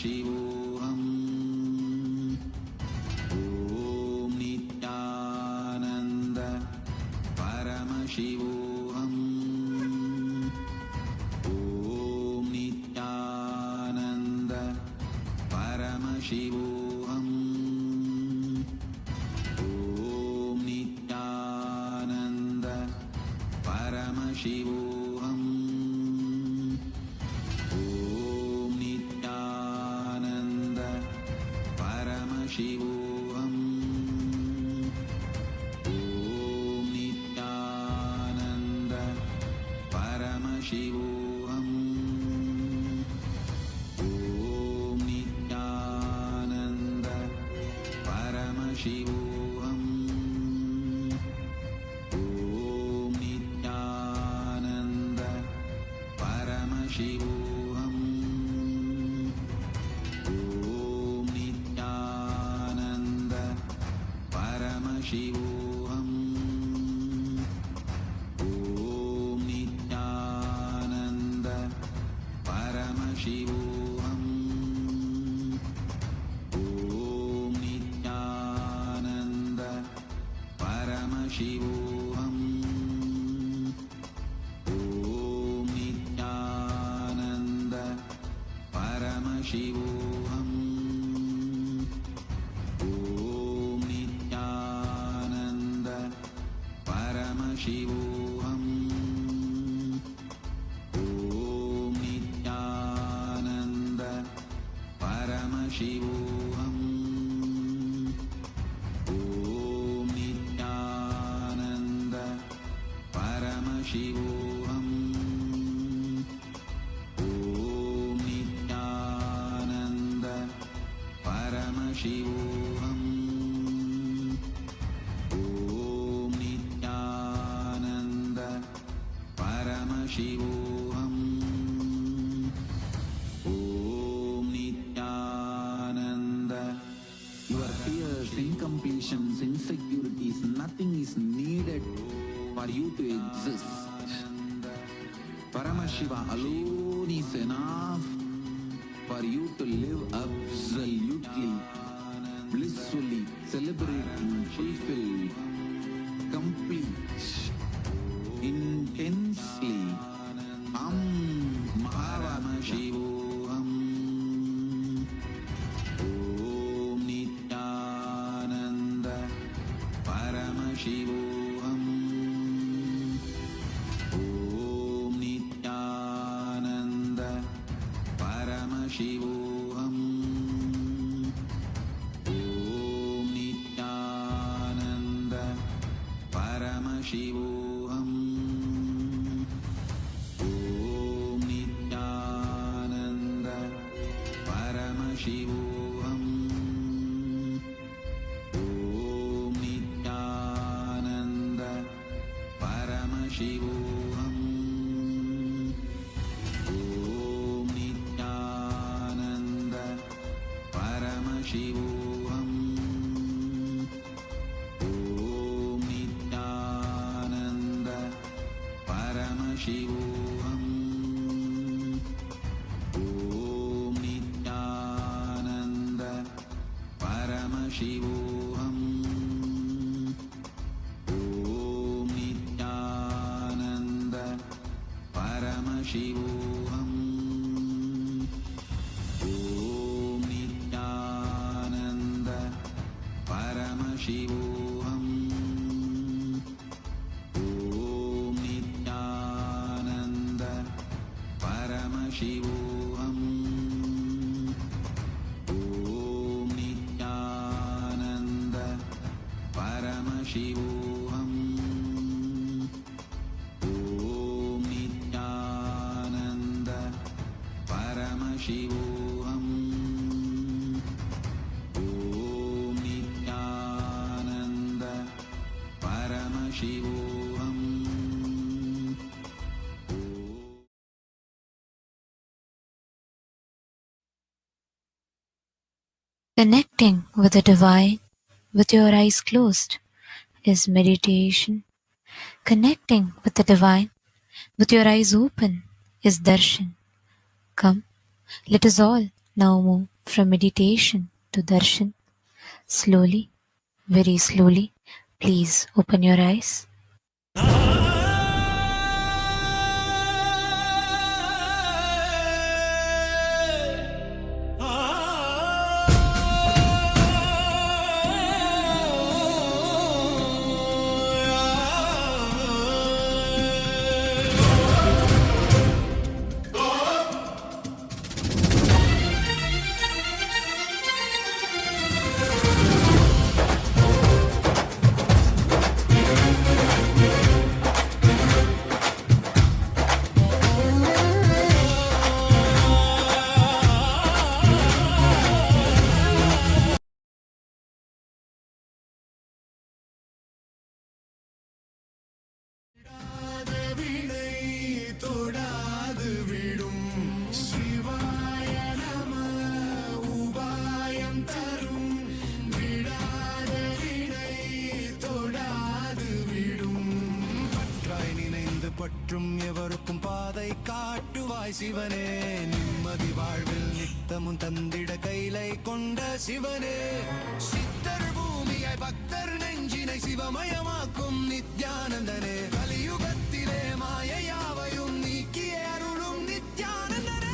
Shivoham. Om Nityananda Paramashivoham. Om Nityananda Paramashivoham. Om Nityananda Paramashivoham. Om Nityananda Paramashivoham. Om Nityananda Paramashivoham. Om Nityananda Paramashivoham. Om Nityananda Paramashivoham. Om Nityananda Paramashivoham. Om Nityananda Paramashivoham. Om Nityananda Paramashivoham. Om Nityananda Paramashivoham. Om Nityananda Paramashivoham. Om Nityananda Paramashivoham. Om Nityananda Paramashivoham. Om Nityananda Paramashivoham. Om Nityananda Paramashivoham. Om Nityananda. Your fears, incompletions, insecurities, nothing is needed for you to exist. Paramashiva alone is enough for you to live absolutely, blissfully, celebrating, fulfilled, complete, intensely. Paramashivoham. Om Nityananda Paramashivoham. Om Nityananda Paramashivoham. Om Nityananda Paramashivoham. Om Nityananda Paramashivoham. Om Nityananda Paramashivoham. Om Nityananda Paramashivoham. Om Nityananda Paramashivoham. Om Nityananda Paramashivoham. Om Nityananda Paramashivoham. Om Nityananda Paramashivoham. Om Nityananda Paramashivoham. Om Nityananda Paramashivoham. Om Nityananda Paramashivoham. Om Nityananda Paramashivoham. Connecting with the divine with your eyes closed is meditation. Connecting with the divine with your eyes open is darshan. Come, let us all now move from meditation to darshan. Slowly, very slowly, please open your eyes. பற்றும் எவருக்கும் பாதை காட்டுவாய் சிவனே, நிம்மதி வாழ்வில் நித்தமும் தந்திட கைலை கொண்ட சிவனே, சித்தர் பூமியாய் பக்தர் நெஞ்சினை சிவமயமாக்கும் நித்யானந்தனே, கலியுகத்திலே மாயையாவையும் நீக்கிய அருளும் நித்யானந்தனே.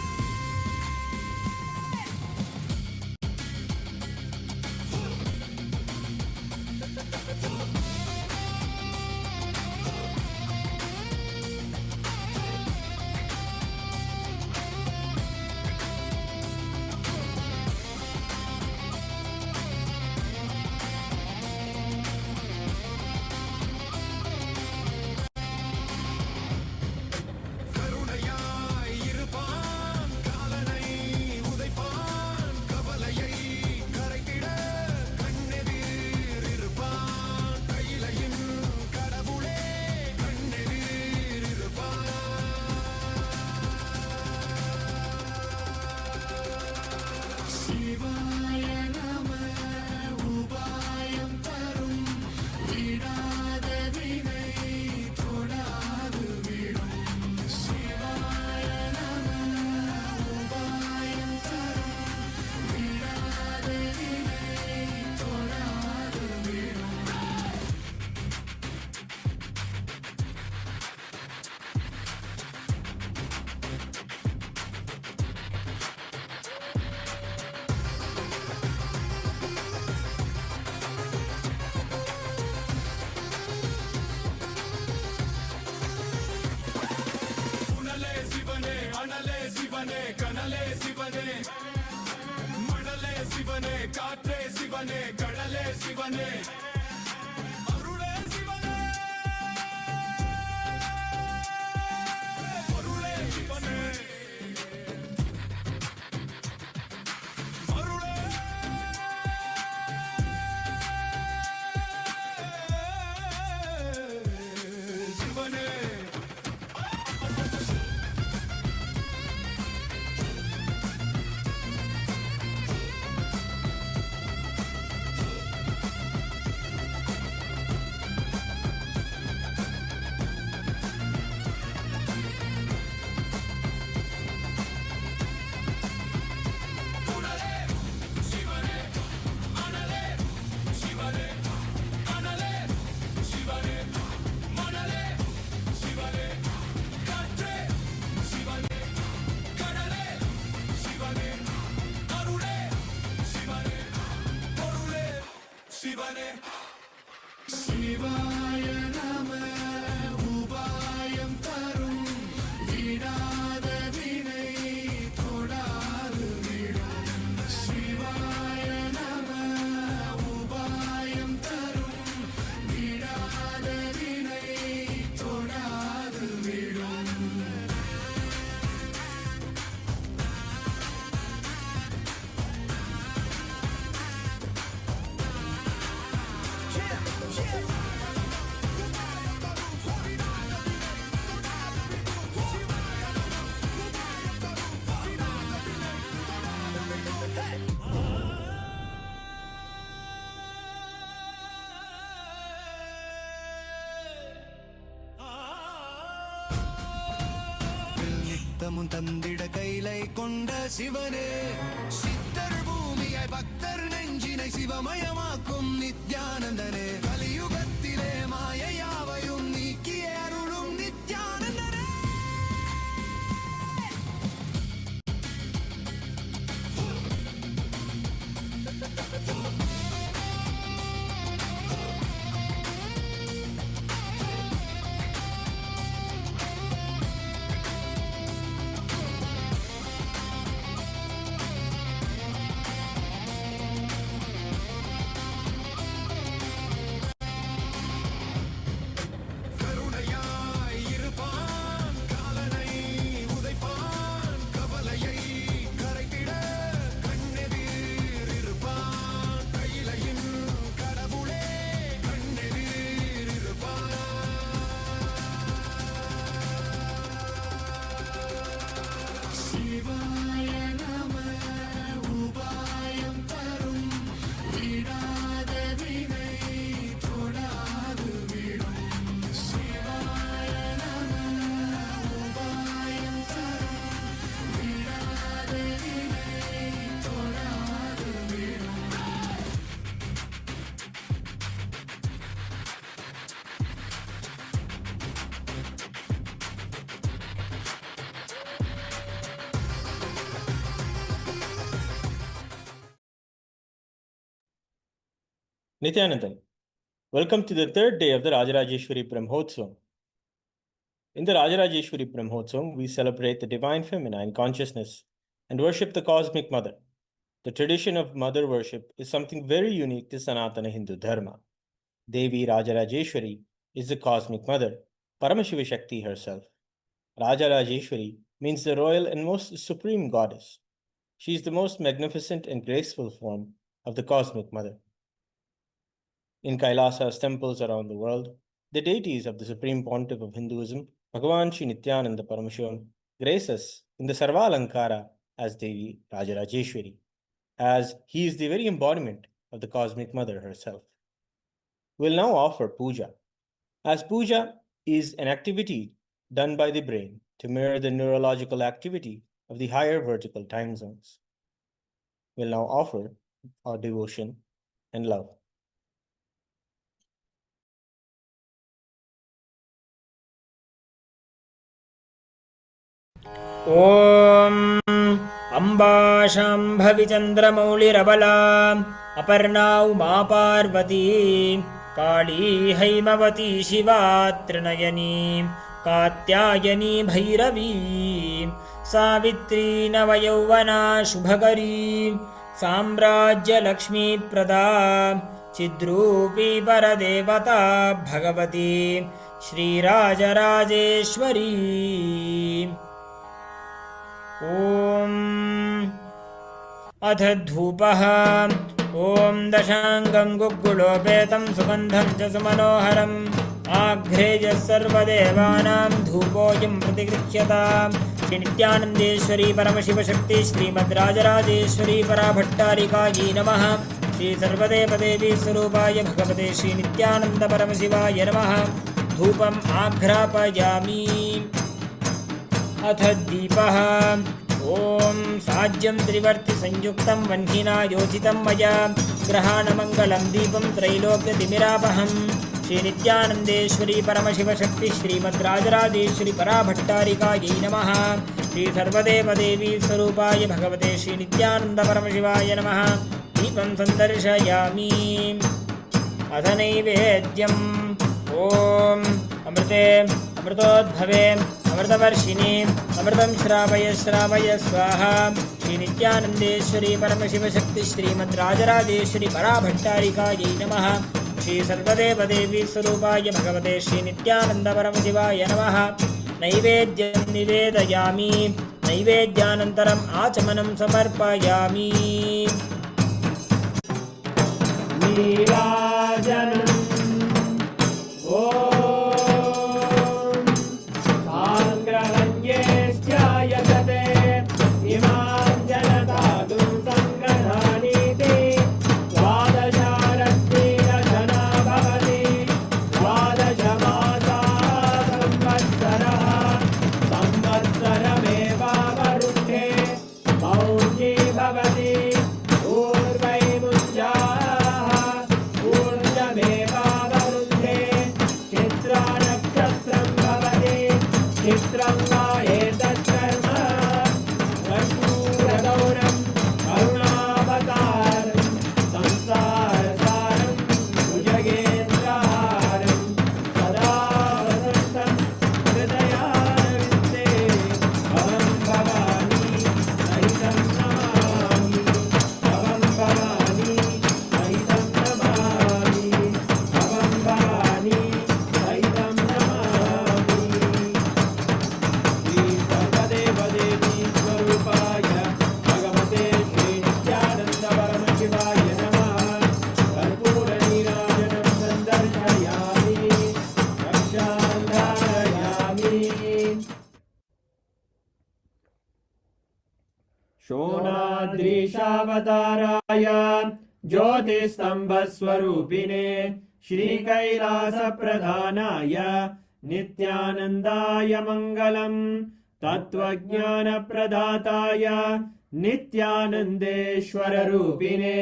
சிவனே, கனலே சிவனே, மணலே சிவனே, காற்றே சிவனே, கடலே சிவனே, அருளே சிவனே, அருளே சிவனே, அருளே சிவனே. சிவாய நம உபாயம் தரும் விடாத வினை தொடாது விடும். சிவாய நம உபாயம் தரும் விடாத வினை தொடாது விடும். நித்தமும் தந்திட கைலை கொண்ட சிவனே, சித்தர் ஜோதியாய் பக்தர் நெஞ்சினை சிவமயமாக்கும் நித்யானந்தனே கலியுகத்திலே மாயையாவையும் நீக்கிய அருளும் நித்யானந்தனே. Nithiyanadar, welcome to the third day of the Rajarajeshwari Brahmotsavam. In the Rajarajeshwari Brahmotsavam, we celebrate the divine feminine consciousness and worship the cosmic mother. The tradition of mother worship is something very unique to Sanatana Hindu Dharma. Devi Rajarajeshwari is the cosmic mother, Paramashiva Shakti herself. Rajarajeshwari means the royal and most supreme goddess. She is the most magnificent and graceful form of the cosmic mother. In Kailasa's temples around the world, the deities of the Supreme Pontiff of Hinduism, Bhagavan Sri Nithiyananda Paramashivam, grace us in the Sarvalankara as Devi Rajarajeshwari, as he is the very embodiment of the cosmic mother herself. We will now offer puja, as puja is an activity done by the brain to mirror the neurological activity of the higher vertical time zones. We will now offer our devotion and love. ॐ अम्बाशाम्भविचन्द्रमौळिरबला अपर्णा उमा पार्वती काली हैमवती शिवा त्रिनयनी कात्यायनी भैरवी सावित्री नवयौवना शुभकरी साम्राज्यलक्ष्मीप्रदा चिद्रूपी परदेवता भगवती श्रीराजराजेश्वरी। ॐ अथ धूपः। ॐ दशाङ्गं गुग्गुलोपेतं सुगन्धं च सुमनोहरम् आघ्रेयः सर्वदेवानां धूपोऽयं प्रतिगृह्यताम्। श्रीनित्यानन्देश्वरी परमशिवशक्ति श्रीमद्राजराजेश्वरी पराभट्टारिकायै नमः। श्री सर्वदेवदेवी स्वरूपाय भगवते श्रीनित्यानन्द परमशिवाय नमः। धूपम् आघ्रापयामि। अथ दीपः। ॐ साज्यं त्रिवर्तिसंयुक्तं वह्निना योजितं मया ग्रहाणमङ्गलं दीपं त्रैलोक्यतिमिरापहम्। श्रीनित्यानन्देश्वरी परमशिवशक्ति श्रीमद्राजराजेश्वरी पराभट्टारिकायै नमः। श्री सर्वदेवदेवी स्वरूपाय भगवते श्रीनित्यानन्द परमशिवाय नमः। दीपं सन्दर्शयामि। अथ नैवेद्यम्। ॐ अमृते अमृतोद्भवे अमृतवर्षिणी अमृतं श्रावय श्रावय स्वाहा। श्रीनित्यानन्देश्वरी परमशिवशक्ति श्रीमद्राजराजेश्वरी पराभट्टारिकायै नमः। श्री सर्वदेवदेवी स्वरूपाय भगवते श्रीनित्यानन्द परमशिवाय नमः। नैवेद्यं निवेदयामि। नैवेद्यानन्तरम् आचमनं समर्पयामि। नीराजनम्। ॐ साङ्ग्रहण्ये स्यायतते इमां जनतादुं सङ्ग्रहाणीति द्वादशारत्नीरजना भवति। द्वादशमासाः संवत्सरः संवत्सरमेवावरुद्धे मौञ्जी भवति। मंगलावताराय ज्योतिस्तंभस्वरूपिणे श्रीकैलासप्रधानाय नित्यानन्दाय मङ्गलम् तत्त्वज्ञानप्रदाताय नित्यानन्देश्वररूपिणे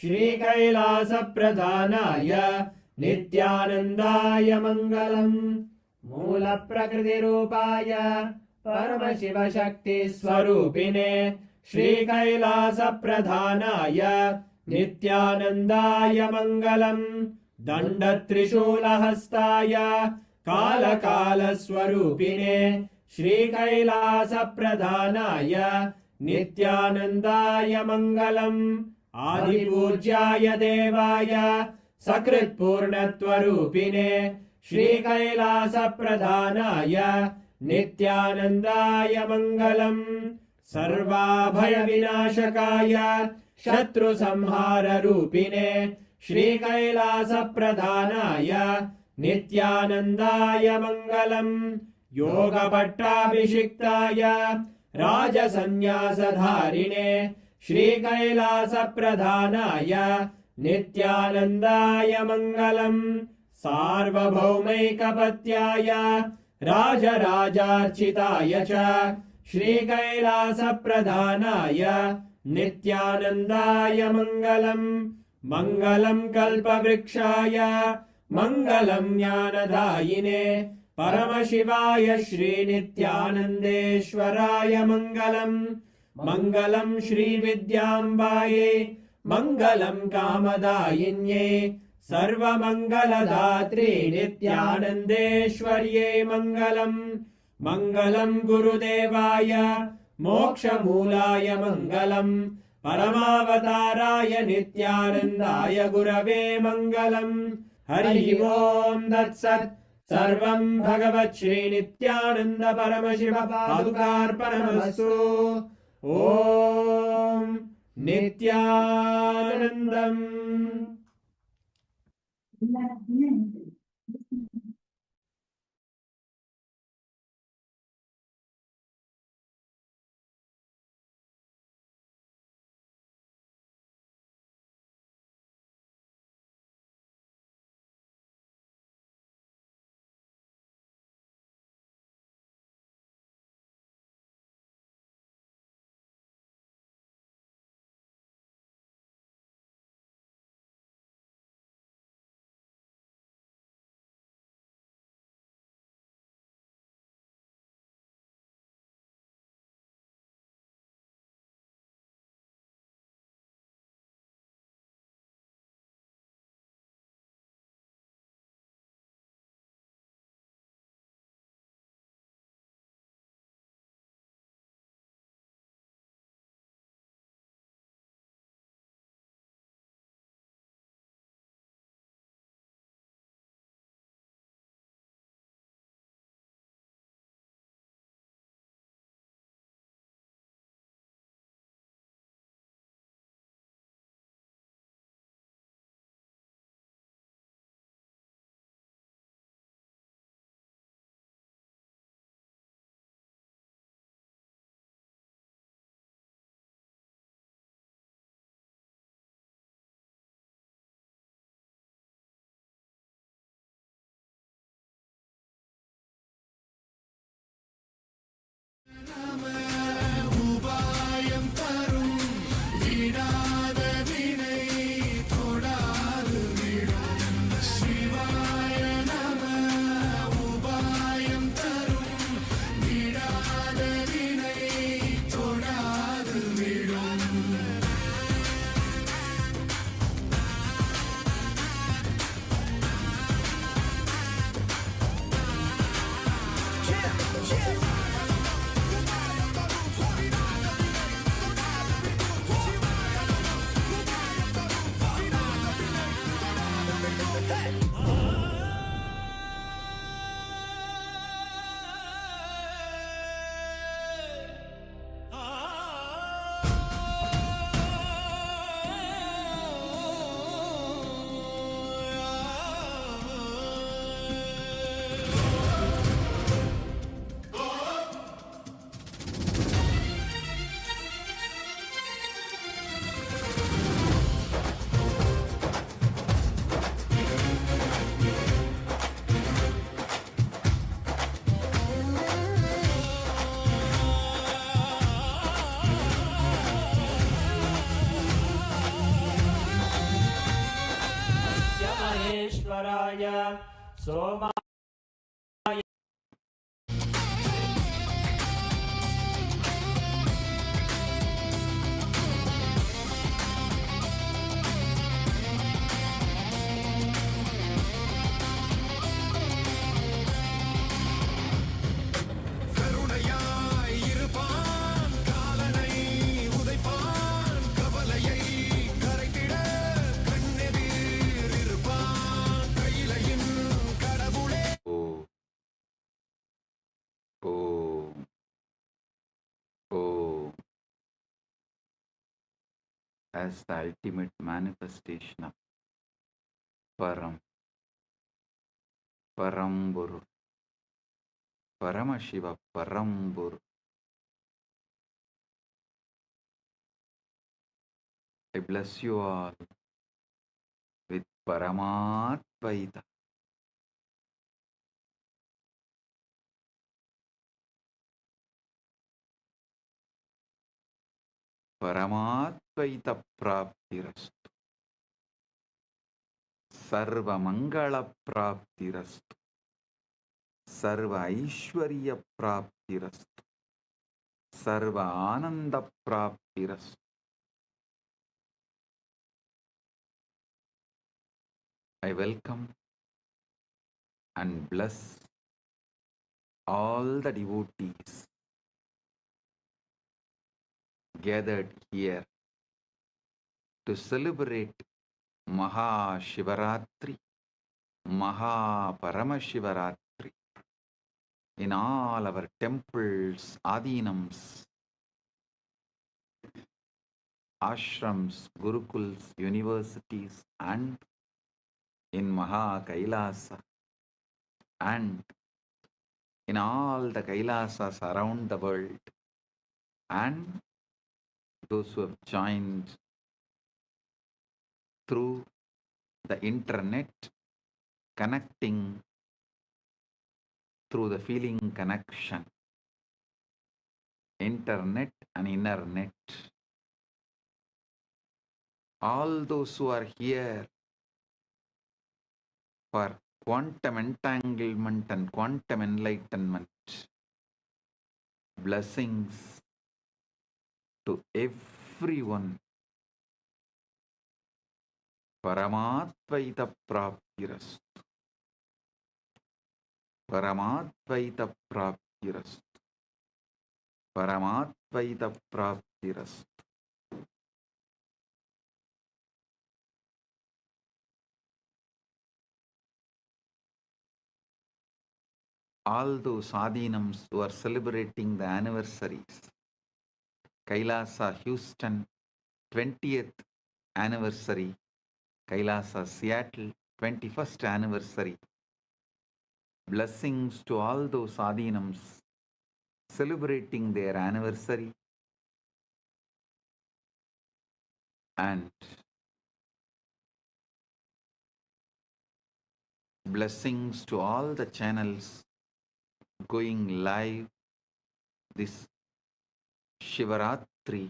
श्रीकैलासप्रधानाय नित्यानन्दाय मङ्गलम् मूलप्रकृतिरूपाय परमशिवशक्तिस्वरूपिणे श्रीकैलासप्रधानाय नित्यानन्दाय मङ्गलम् दण्डत्रिशूलहस्ताय कालकालस्वरूपिणे श्रीकैलासप्रधानाय नित्यानन्दाय मङ्गलम् आदिपूज्याय देवाय सकृत्पूर्णत्वरूपिणे श्रीकैलासप्रधानाय नित्यानन्दाय मङ्गलम् सर्वाभयविनाशकाय शत्रुसंहाररूपिणे श्रीकैलासप्रधानाय नित्यानन्दाय मङ्गलम् योगपट्टाभिषिक्ताय राजसन्न्यासधारिणे श्रीकैलासप्रधानाय नित्यानन्दाय मङ्गलम् सार्वभौमैकपत्याय राजराजार्चिताय च श्रीकैलासप्रधानाय नित्यानन्दाय मङ्गलम् मङ्गलम् कल्पवृक्षाय मङ्गलम् ज्ञानदायिने परमशिवाय श्रीनित्यानन्देश्वराय मङ्गलम् मङ्गलम् श्रीविद्याम्बायै मङ्गलम् कामदायिन्यै सर्वमङ्गलदात्री नित्यानन्देश्वर्यै मङ्गलम् मङ्गलम् गुरुदेवाय मोक्षमूलाय मङ्गलम् परमावताराय नित्यानन्दाय गुरवे मङ्गलम् हरि ओम् तत्सत् सर्वम् भगवत् श्रीनित्यानन्द परमशिव पादुकार्पणमस्तु ॐ नित्यानन्दम् महेश्वराय सोमा கருணையாய் இருப்பான் காலனை உதைப்பான் கவலையை கரைத்திட கண்ணெதிர் இருப்பான் கையிலையின் கடவுளே Om. Om. As the ultimate manifestation of Param, Paramburu, Paramashiva, Paramburu, I bless you all with Paramatvaita. Paramatvaita Praptirastu. Sarva Mangala Praptirastu. Sarva Aishwarya Praptirastu. Sarva Ananda Praptirastu. I welcome and bless all the devotees gathered here to celebrate Mahashivaratri, Mahaparamashivaratri in all our temples, adinams, ashrams, gurukuls, universities, and in kailasa, and in all the kailasas around the world, and those who have joined through the internet, connecting through the feeling connection, internet and inner net. All those who are here for quantum entanglement and quantum enlightenment, blessings to everyone. Paramatvaita Praptirastu. Paramatvaita Praptirastu. Paramatvaita Praptirastu. All those adinams who are celebrating the anniversaries, Kailasa Houston 20th anniversary, Kailasa Seattle 21st anniversary. Blessings to all those adinams celebrating their anniversary, and blessings to all the channels going live this Shivaratri,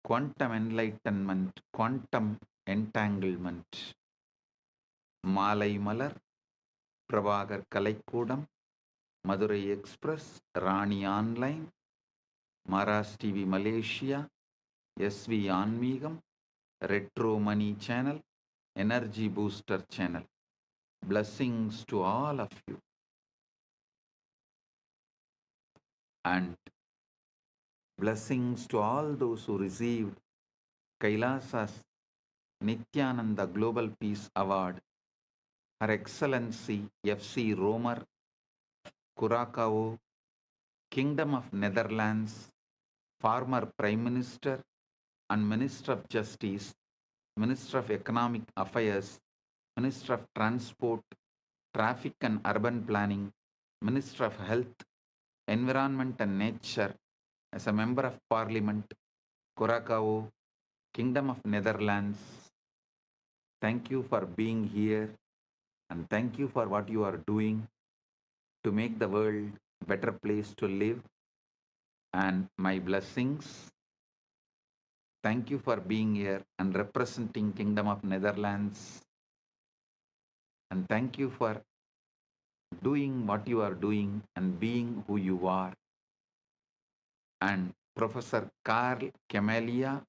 quantum enlightenment, quantum entanglement. Malai Malar, Prabhagar Kalaikudam, Madurai Express, Rani Online, Maras TV Malaysia, SV Anmigam, Retro Money Channel, Energy Booster Channel. Blessings to all of you. And blessings to all those who received Kailasa's Nithiyanadar Global Peace Award, Her Excellency F.C. Romer, Curacao, Kingdom of Netherlands, former Prime Minister and Minister of Justice, Minister of Economic Affairs, Minister of Transport, Traffic and Urban Planning, Minister of Health, Environment and Nature, as a Member of Parliament, Curacao, Kingdom of Netherlands. Thank you for being here, and thank you for what you are doing to make the world a better place to live. And my blessings. Thank you for being here and representing Kingdom of Netherlands. and thank you for doing what you are doing and being who you are. And Professor Karl Camelia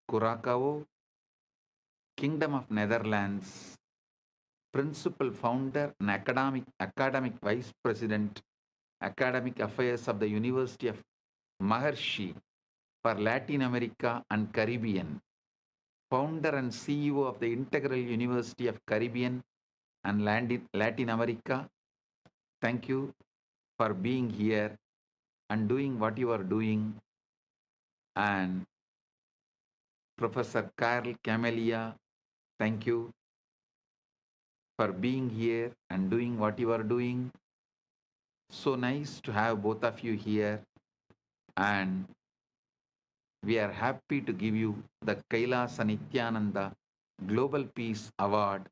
Curacao, Kingdom of Netherlands, Principal Founder and Academic Vice President, Academic Affairs of the University of Maharishi for Latin America and Caribbean, Founder and CEO of the Integral University of Caribbean and Latin America. Thank you for being here and doing what you are doing. And Professor Carl Camelia, thank you for being here and doing what you are doing. So nice to have both of you here, and we are happy to give you the Kailasa Nithiyananda Global Peace Award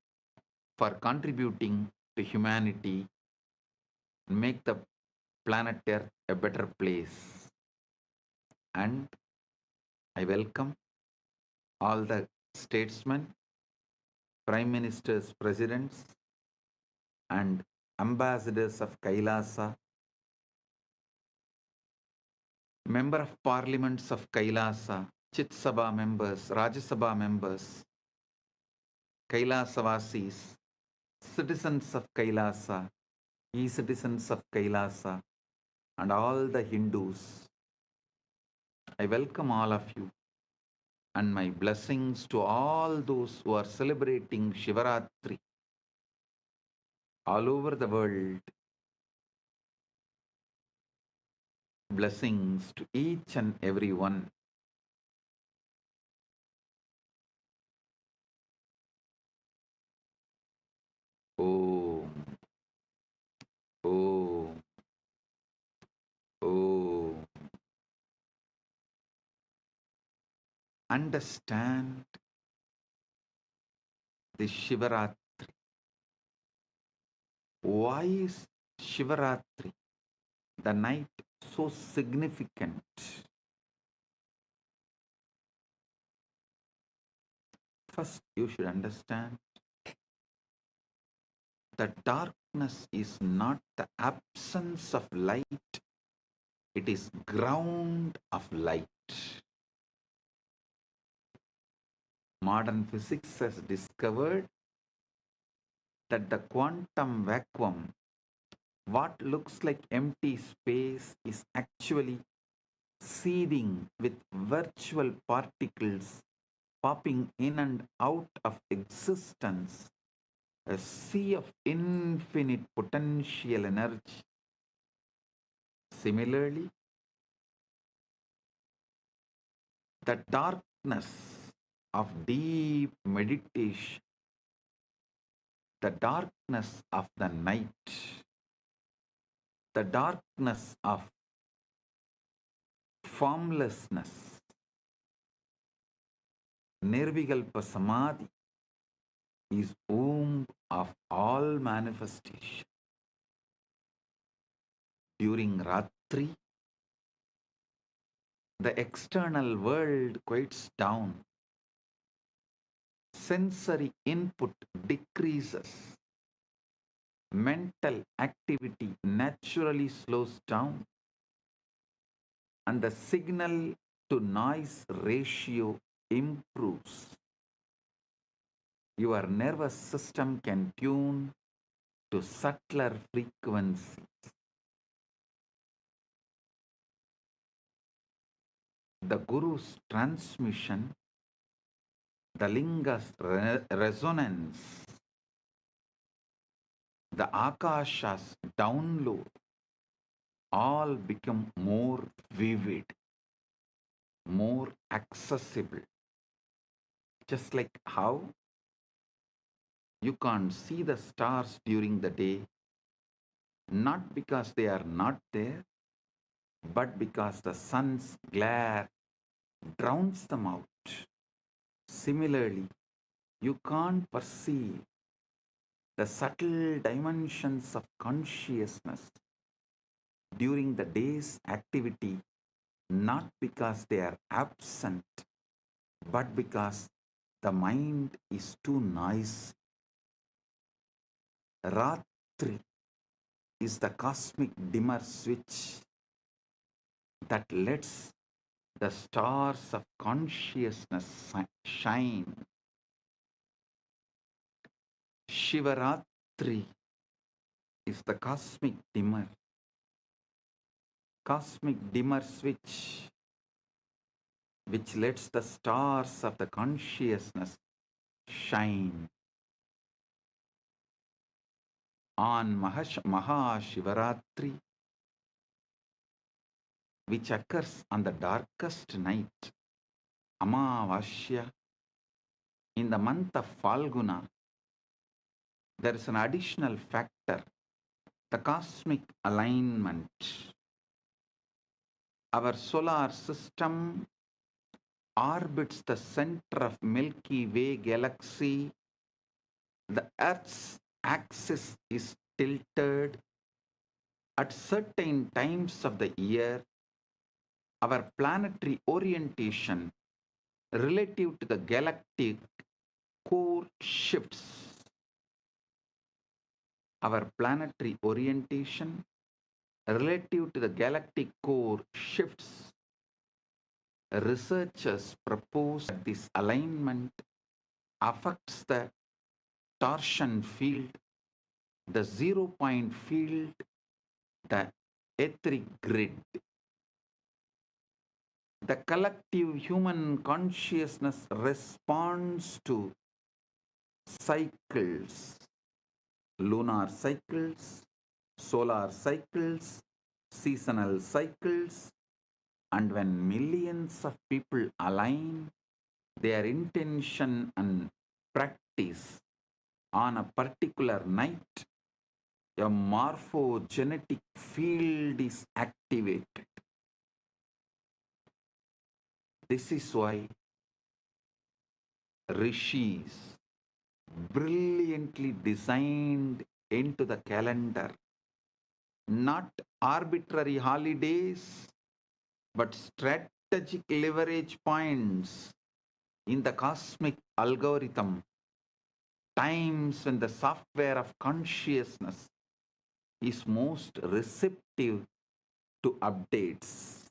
for contributing to humanity and make the planet Earth a better place. And I welcome all the statesmen, prime ministers, presidents, and ambassadors of Kailasa, member of parliaments of Kailasa, Chit Sabha members, Rajya Sabha members, Kailasavasis, citizens of Kailasa, e-citizens of Kailasa, and all the Hindus. I welcome all of you, and my blessings to all those who are celebrating Shivaratri all over the world. Blessings to each and every one. Om, Om, Om. Understand the Shivaratri. Why is Shivaratri, the night, so significant? First, you should understand that darkness is not the absence of light, it is ground of light. Modern physics has discovered that the quantum vacuum, what looks like empty space, is actually seething with virtual particles popping in and out of existence, a sea of infinite potential energy. Similarly, the darkness of deep meditation, the darkness of the night, the darkness of formlessness, Nirvikalpa Samadhi, is womb of all manifestation. During Ratri, the external world quiets down. Sensory input decreases. Mental activity naturally slows down. And the signal to noise ratio improves. Your nervous system can tune to subtler frequencies. The Guru's transmission, the Linga's resonance, the Akasha's download, all become more vivid, more accessible. Just like how you can't see the stars during the day, not because they are not there, but because the sun's glare drowns them out. Similarly, you can't perceive the subtle dimensions of consciousness during the day's activity, not because they are absent, but because the mind is too noisy. Ratri is the cosmic dimmer switch that lets the stars of consciousness shine. Shivaratri is the cosmic dimmer switch which lets the stars of the consciousness shine. On Mahashivaratri, which occurs on the darkest night, Amavasya, in the month of Falguna, there is an additional factor, the cosmic alignment. Our solar system orbits the center of Milky Way galaxy. The Earth's axis is tilted at certain times of the year. Our planetary orientation relative to the galactic core shifts. Our planetary orientation relative to the galactic core shifts. Researchers propose that this alignment affects the torsion field, the 0-point field, the etheric grid. The collective human consciousness responds to cycles, lunar cycles, solar cycles, seasonal cycles, and when millions of people align their intention and practice on a particular night, a morphogenetic field is activated. This is why rishis brilliantly designed into the calendar not arbitrary holidays, but strategic leverage points in the cosmic algorithm, times when the software of consciousness is most receptive to updates.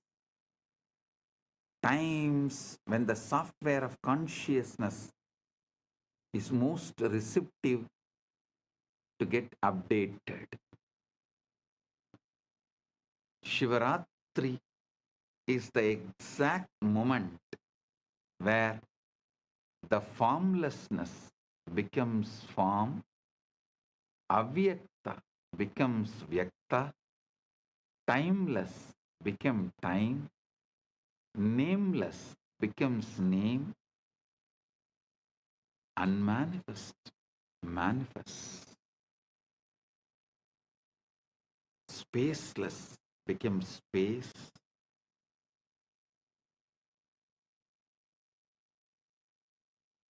Times when the software of consciousness is most receptive to get updated. Shivaratri is the exact moment where the formlessness becomes form, avyakta becomes vyakta, timeless becomes time, nameless becomes name, unmanifest manifests, spaceless becomes space,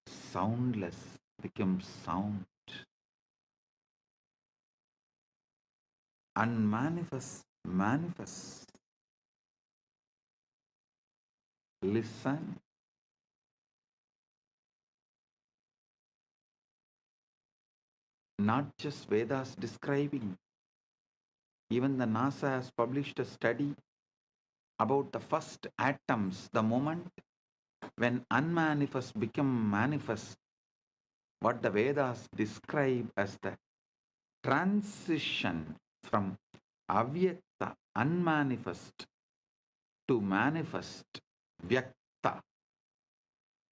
soundless becomes sound, unmanifest manifests. Listen. Not just Vedas describing. Even the NASA has published a study about the first atoms, the moment when unmanifest become manifest, what the Vedas describe as the transition from avyakta, unmanifest, to manifest, vyakta,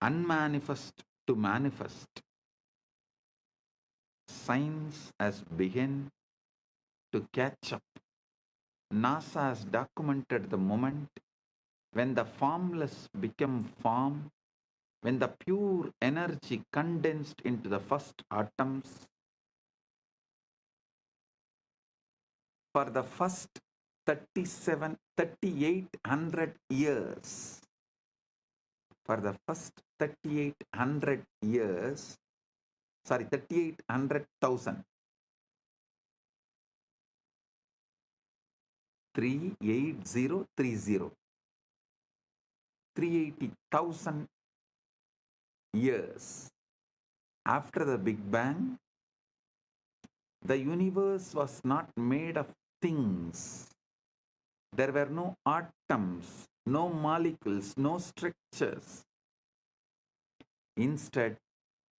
unmanifest to manifest. Science has begun to catch up. NASA has documented the moment when the formless become form, when the pure energy condensed into the first atoms. For the first 3,800 years, for the first 3,800 years, 3,800,000, 38030, 380,000 years after the Big Bang, The universe was not made of things. There were no atoms, no molecules, no structures. Instead,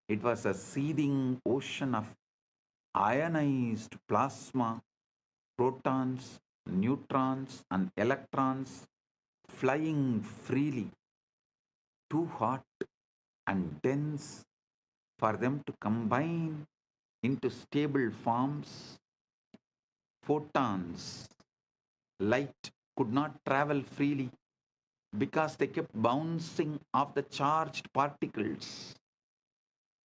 it was a seething ocean of ionized plasma, protons, neutrons, and electrons flying freely, too hot and dense for them to combine into stable forms. Photons, light, could not travel freely because they kept bouncing off the charged particles,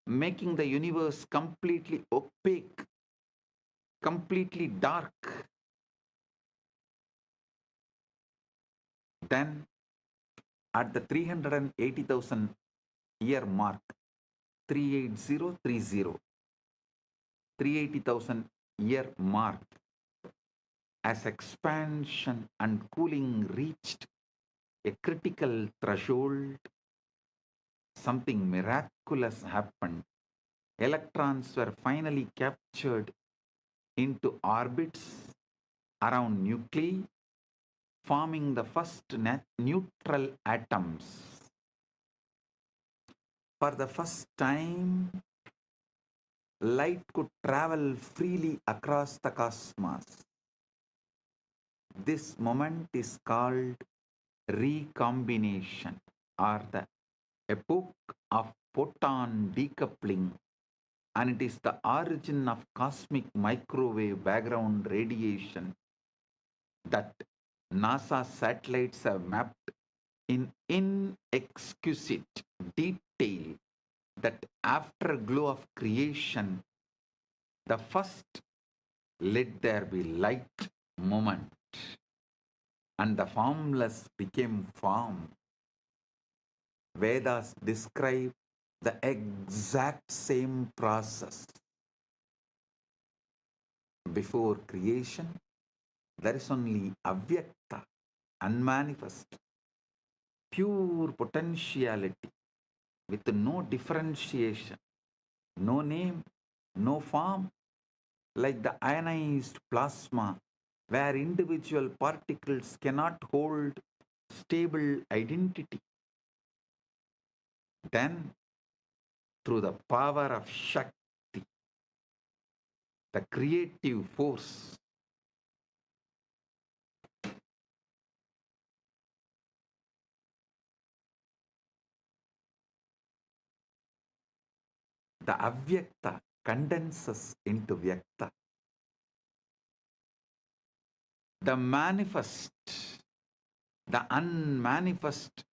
making the universe completely opaque, completely dark. Then, at the 380,000 year mark, 38030, 380,000 year mark, as expansion and cooling reached a critical threshold, something miraculous happened. Electrons were finally captured into orbits around nuclei, forming the first neutral atoms. For the first time, light could travel freely across the cosmos. This moment is called recombination, or the epoch of photon decoupling, and it is the origin of cosmic microwave background radiation that NASA satellites have mapped in inexquisite detail. That afterglow of creation, the first let there be light moment, and the formless became form. Vedas describe the exact same process. Before creation, there is only avyakta, unmanifest, pure potentiality with no differentiation, no name, no form, like the ionized plasma, where individual particles cannot hold stable identity. Then, through the power of Shakti, the creative force, the avyakta condenses into vyakta. The manifest, the unmanifest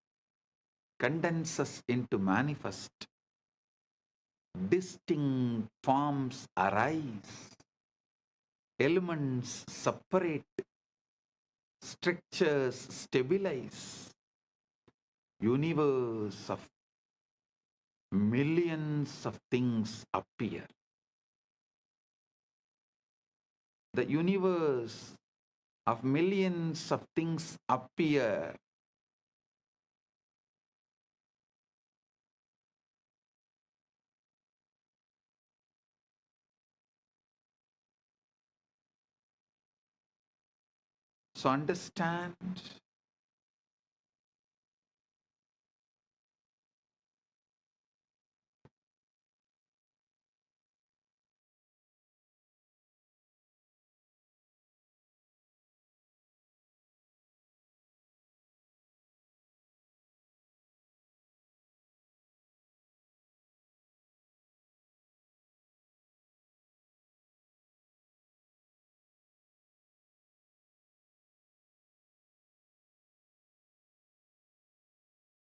condenses into manifest. Distinct forms arise. Elements separate. Structures stabilize. Universe of millions of things appear. The universe of millions of things appear. So understand,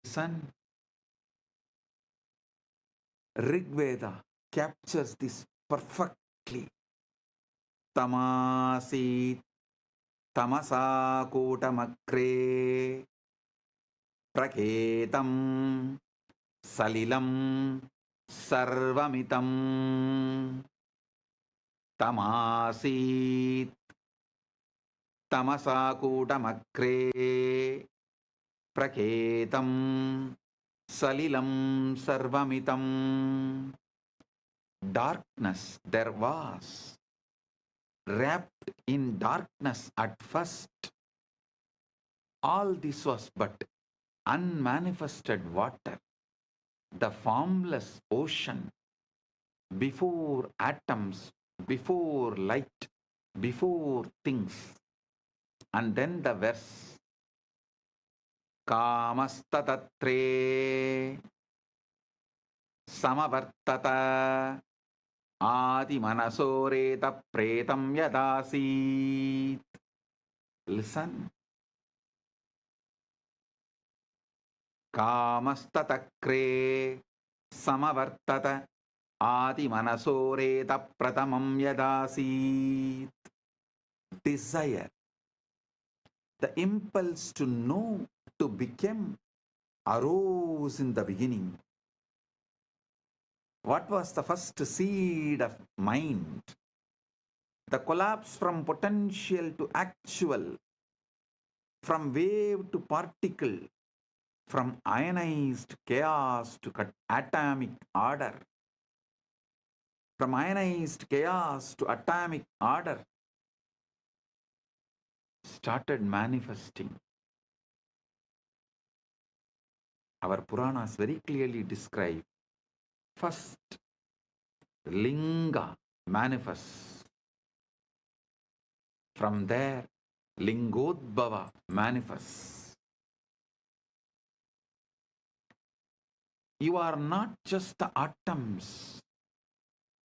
son, Rig Veda captures this perfectly. Tamasi tamasa kotamakre praketam salilam sarvamitam. Tamasit tamasa kotamakre praketam salilam sarvamitam. Darkness there was, wrapped in darkness at first. All this was but unmanifested water, the formless ocean, before atoms, before light, before things. And then the verse, Kamastatre Samavartata Adi Manasoreta Pretam Yadasit. Listen. Kamastatakre Samavartata Adi Manasoreta Pratamam Yadasit. Desire, the impulse to know, to become, arose in the beginning. What was the first seed of mind? The collapse from potential to actual, from wave to particle, from ionized chaos to atomic order, from ionized chaos to atomic order, started manifesting. Our Puranas very clearly describe first Linga manifests. From there, Lingodbhava manifests. You are not just the atoms,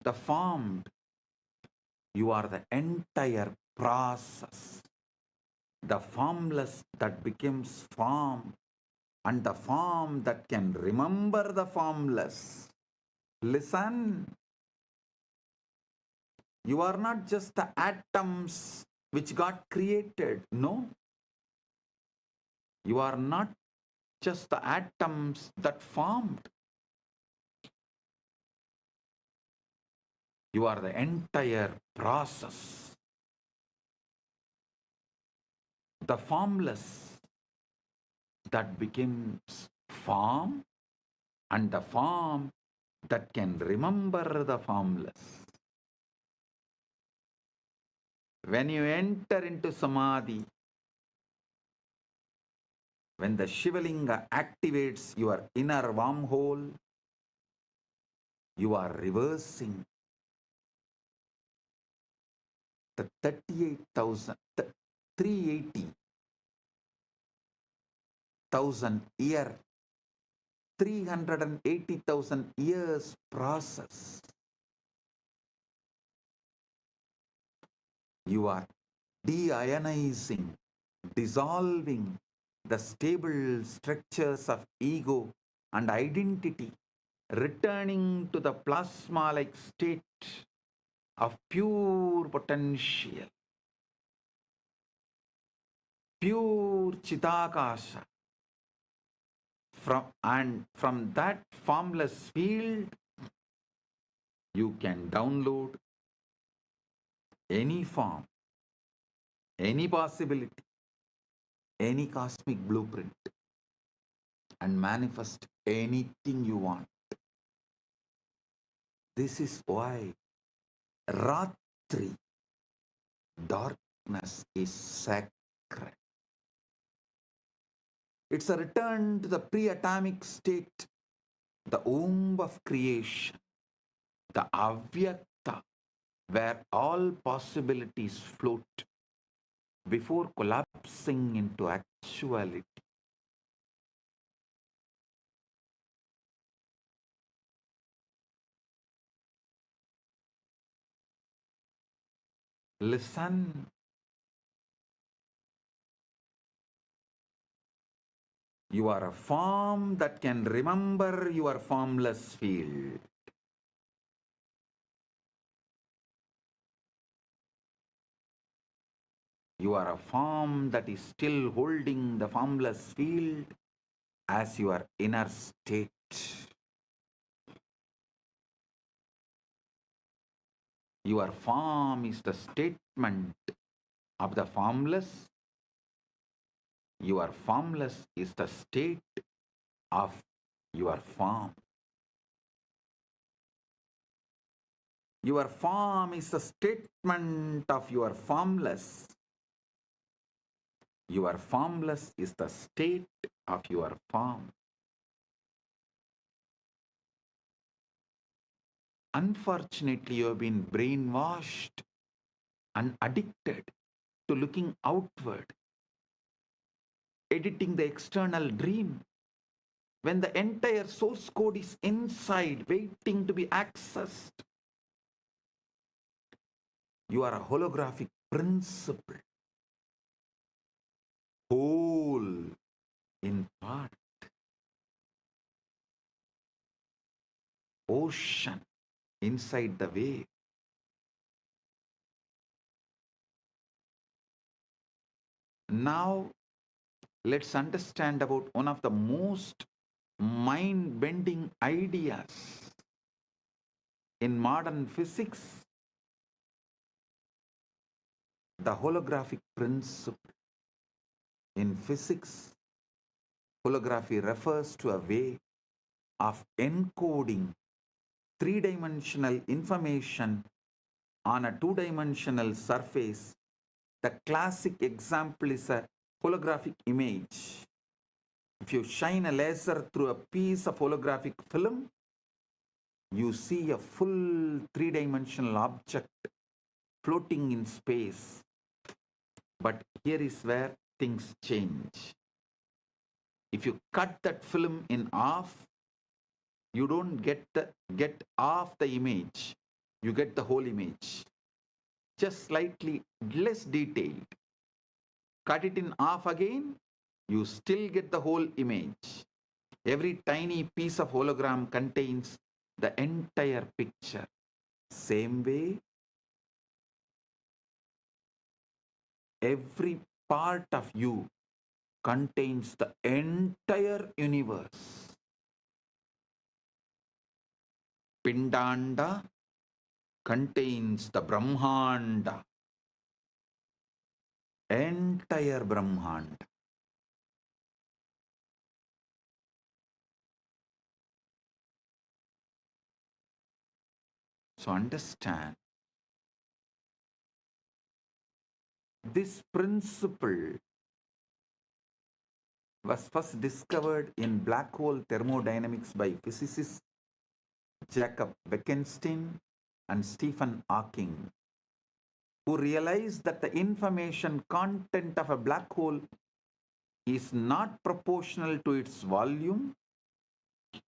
the formed. You are the entire process. The formless that becomes form, and the form that can remember the formless. Listen. You are not just the atoms which got created. No. You are not just the atoms that formed. You are the entire process. The formless that becomes form, and the form that can remember the formless. When you enter into Samadhi, when the Shivalinga activates your inner wormhole, you are reversing the 380,000 year, 380,000 years process. You are deionizing, dissolving the stable structures of ego and identity, returning to the plasma-like state of pure potential, pure Chidakasha. From that formless field, you can download any form, any possibility, any cosmic blueprint, and manifest anything you want. This is why Ratri, darkness, is sacred. It's a return to the pre-atomic state, the womb of creation, the avyakta, where all possibilities float before collapsing into actuality. Listen. You are a form that can remember your formless field. You are a form that is still holding the formless field as your inner state. Your form is the statement of the formless. Your formless is the state of your form. Your form is a statement of your formless. Your formless is the state of your form. Unfortunately, you have been brainwashed and addicted to looking outward, editing the external dream, when the entire source code is inside, waiting to be accessed. You are a holographic principle, whole in part, ocean inside the wave. Now, let's understand about one of the most mind-bending ideas in modern physics, the holographic principle. In physics, holography refers to a way of encoding three-dimensional information on a two-dimensional surface. The classic example is a holographic image. If you shine a laser through a piece of holographic film, you see a full three-dimensional object floating in space. But here is where things change. If you cut that film in half, you don't get half the image. You get the whole image, just slightly less detailed. Cut it in half again, you still get the whole image. Every tiny piece of hologram contains the entire picture. Same way, every part of you contains the entire universe. Pindanda contains the Brahmanda, entire Brahmanda. So understand, this principle was first discovered in black hole thermodynamics by physicists Jacob Bekenstein and Stephen Hawking, who realized that the information content of a black hole is not proportional to its volume,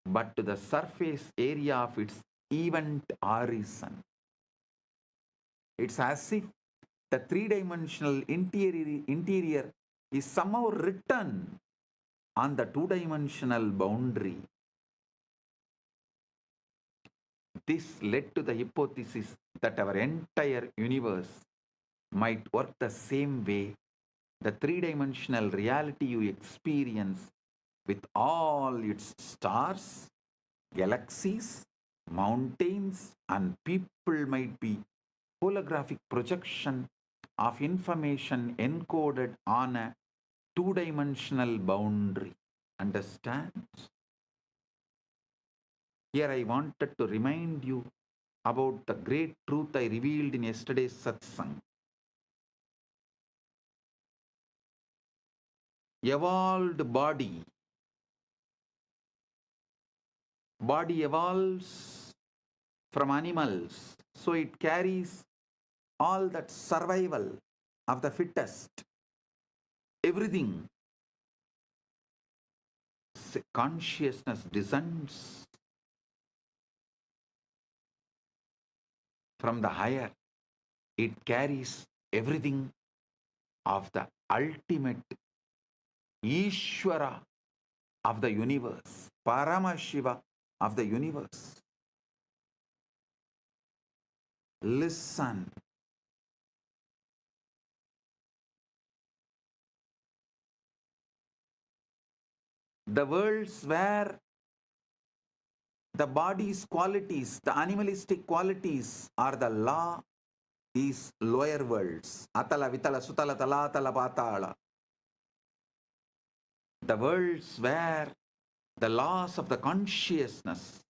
but to the surface area of its event horizon. It's as if the three-dimensional interior is somehow written on the two-dimensional boundary. This led to the hypothesis that our entire universe might work the same way. The three-dimensional reality you experience with all its stars, galaxies, mountains, and people might be holographic projection of information encoded on a two-dimensional boundary. Understand? Here I wanted to remind you about the great truth I revealed in yesterday's satsang. Evolved body evolves from animals, so it carries all that survival of the fittest, everything. Consciousness descends from the higher. It carries everything of the ultimate Ishvara of the universe, Paramashiva of the universe. Listen. The worlds where the body's qualities, the animalistic qualities are the law, is lower worlds. Atala, Vitala, Sutala, Talatala, Patala. The worlds where the laws of the consciousness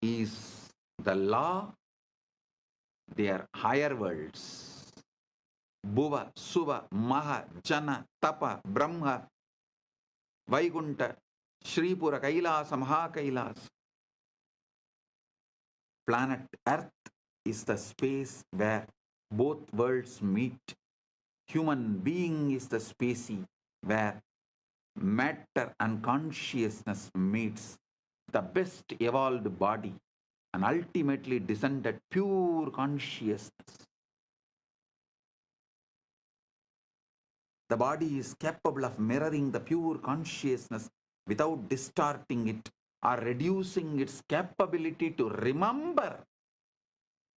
is the law They are higher worlds. Bhuva, Suva, Maha, Jana, Tapa, Brahma, Vaikunta, Shripura, Kailasa, Mahakailasa. Planet Earth is the space where both worlds meet. Human being is the species where matter and consciousness meets. The best evolved body and ultimately descended pure consciousness. The body is capable of mirroring the pure consciousness without distorting it or reducing its capability to remember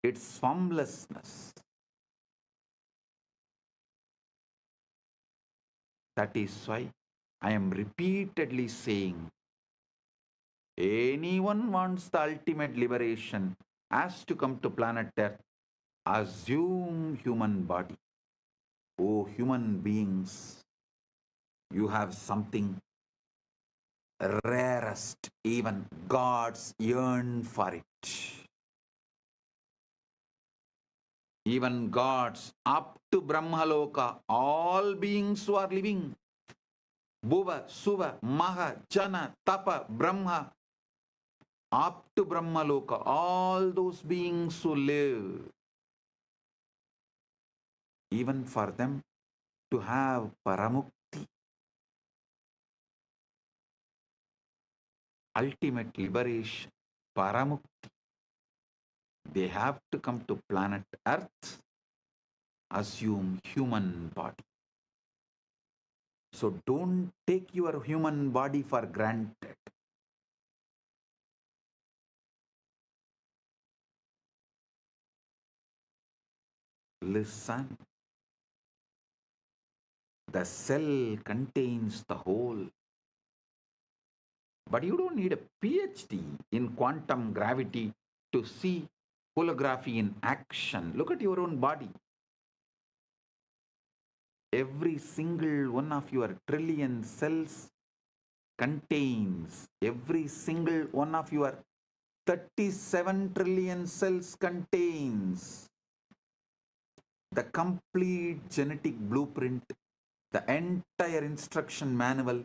its formlessness. That is why I am repeatedly saying, anyone wants the ultimate liberation has to come to planet Earth, assume human body. Oh, human beings, you have something rarest, even gods yearn for it. Even gods up to Brahmaloka, all beings who are living, Bhuva, Suva, Maha, Jana, Tapa, Brahma, up to Brahmaloka, all those beings who live, even for them to have Paramukti, ultimate liberation, Paramukti, they have to come to planet Earth, assume human body. So don't take your human body for granted. Listen, the cell contains the whole. But you don't need a PhD in quantum gravity to see holography in action. Look at your own body. Every single one of your trillion cells contains, every single one of your 37 trillion cells contains the complete genetic blueprint, the entire instruction manual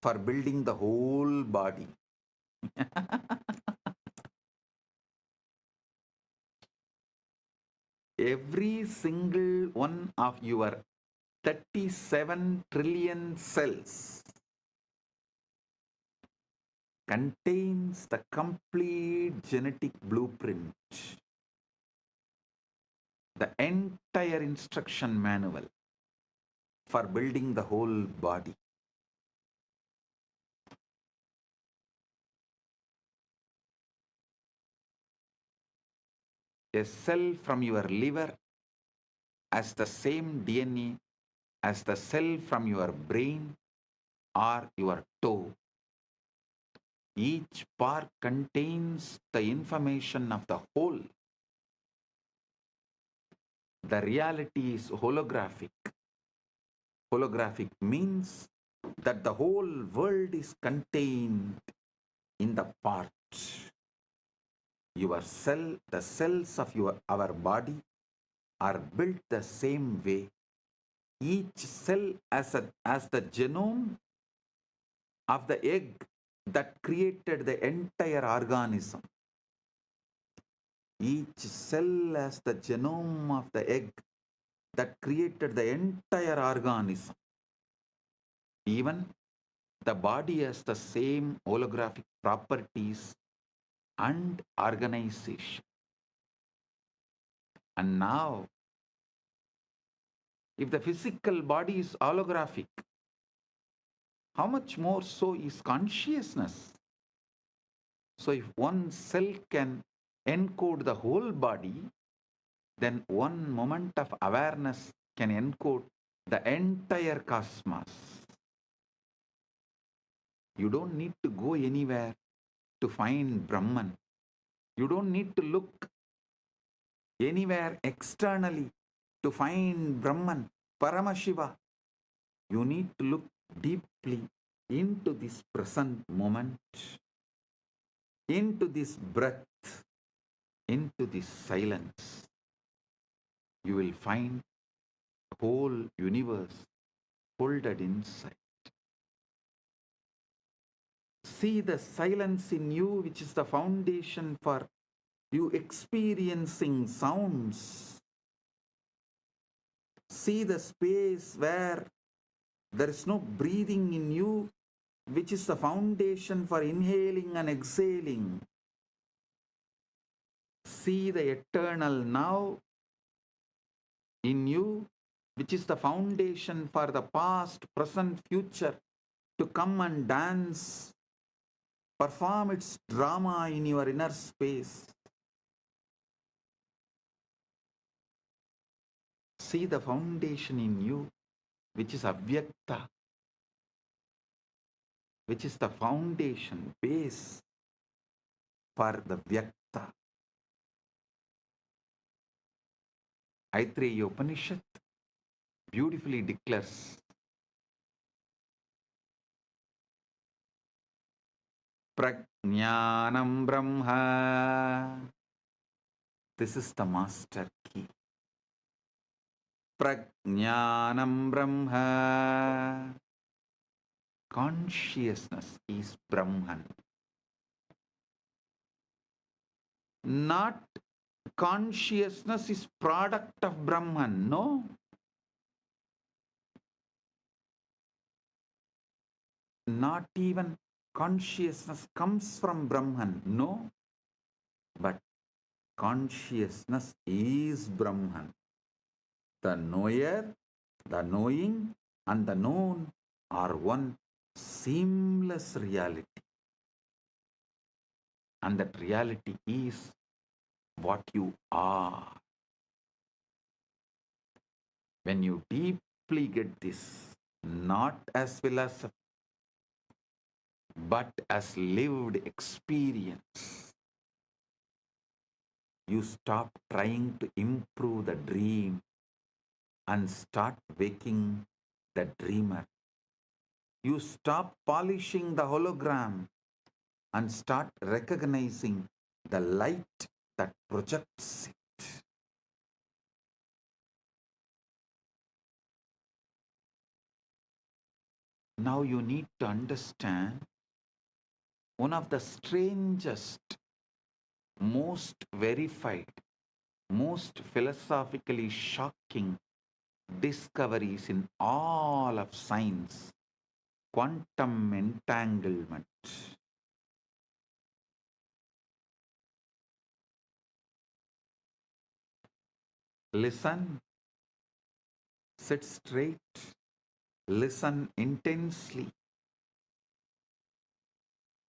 for building the whole body. Every single one of your 37 trillion cells contains the complete genetic blueprint, the entire instruction manual for building the whole body. A cell from your liver has the same DNA as the cell from your brain or your toe. Each part contains the information of the whole. The reality is holographic. Holographic means that the whole world is contained in the parts. Your cell, the cells of our body are built the same way. Each cell as the genome of the egg that created the entire organism. Each cell as the genome of the egg that created the entire organism. Even the body has the same holographic properties and organization. And now, if the physical body is holographic, how much more so is consciousness? So if one cell can encode the whole body, then one moment of awareness can encode the entire cosmos. You don't need to go anywhere to find Brahman. You don't need to look anywhere externally to find Brahman, Paramashiva. You need to look deeply into this present moment, into this breath, into this silence. you will find the whole universe folded inside. See the silence in you, which is the foundation for you experiencing sounds. See the space where there is no breathing in you, which is the foundation for inhaling and exhaling. See the eternal now in you, which is the foundation for the past, present, future to come and dance, perform its drama in your inner space. See the foundation in you, which is avyakta, which is the foundation, base for the vyakta. Aitreya Upanishad beautifully declares, Prajnanam Brahma. This is the master key. Prajnanam Brahma. Consciousness is Brahman. Not consciousness is product of Brahman. No. Not even consciousness comes from Brahman. No. But consciousness is Brahman. The knower, the knowing, and the known are one seamless reality. And that reality is what you are. When you deeply get this, not as philosophy, but as lived experience, you stop trying to improve the dream and start waking the dreamer. You stop polishing the hologram and start recognizing the light that projects it. Now you need to understand one of the strangest, most verified, most philosophically shocking discoveries in all of science: quantum entanglement. Listen, sit straight, listen intensely.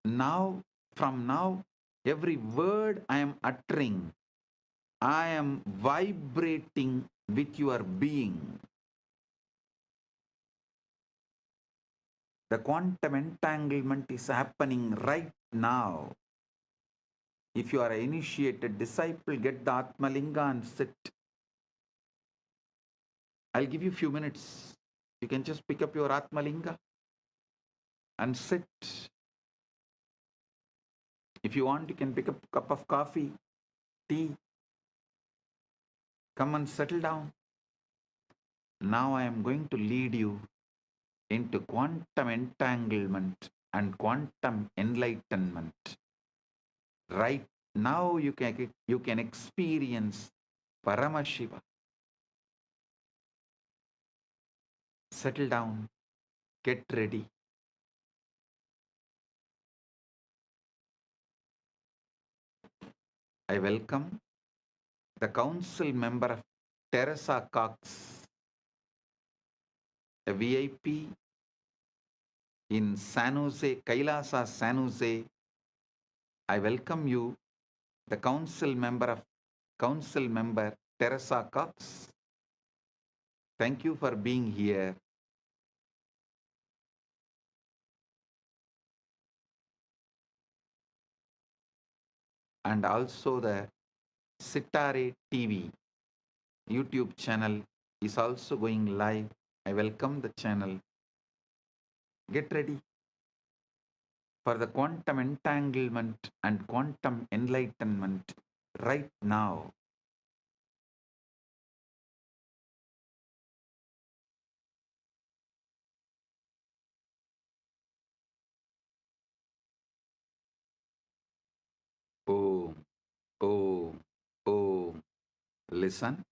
Now, from now, every word I am uttering, I am vibrating with your being. The quantum entanglement is happening right now. If you are an initiated disciple, get the Atmalinga and sit. I'll give you a few minutes. You can just pick up your Atmalinga and sit. If you want, you can pick up a cup of coffee, tea. Come and settle down. Now I am going to lead you into quantum entanglement and quantum enlightenment. Right now you can experience Paramashiva. Settle down, get ready. I welcome the council member of Teresa Cox, a VIP in San Jose, Kailasa, San Jose. I welcome you, the council member Teresa Cox. Thank you for being here. And also the Sitare TV YouTube channel is also going live. I welcome the channel. Get ready for the quantum entanglement and quantum enlightenment right now. Om, Om, Om. Listen.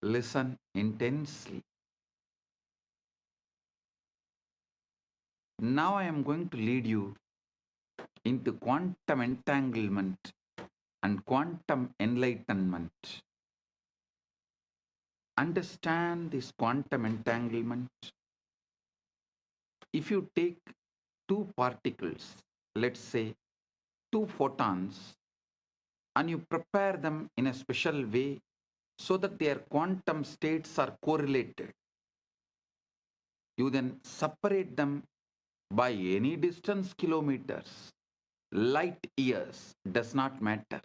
Listen intensely. Now I am going to lead you into quantum entanglement and quantum enlightenment. Understand this quantum entanglement. If you take two particles, let's say two photons, and you prepare them in a special way so that their quantum states are correlated, you then separate them by any distance, kilometers, light years, does not matter.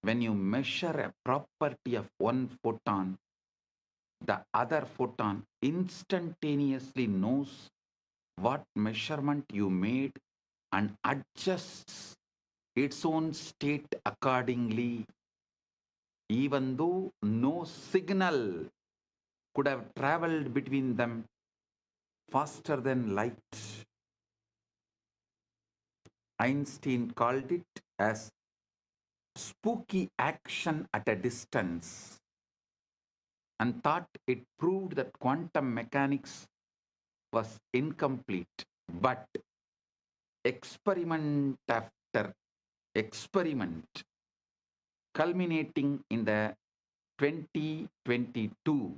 When you measure a property of one photon, the other photon instantaneously knows what measurement you made and adjusts its own state accordingly, even though no signal could have traveled between them faster than light. Einstein called it as spooky action at a distance and thought it proved that quantum mechanics was incomplete. But experiment after experiment, culminating in the 2022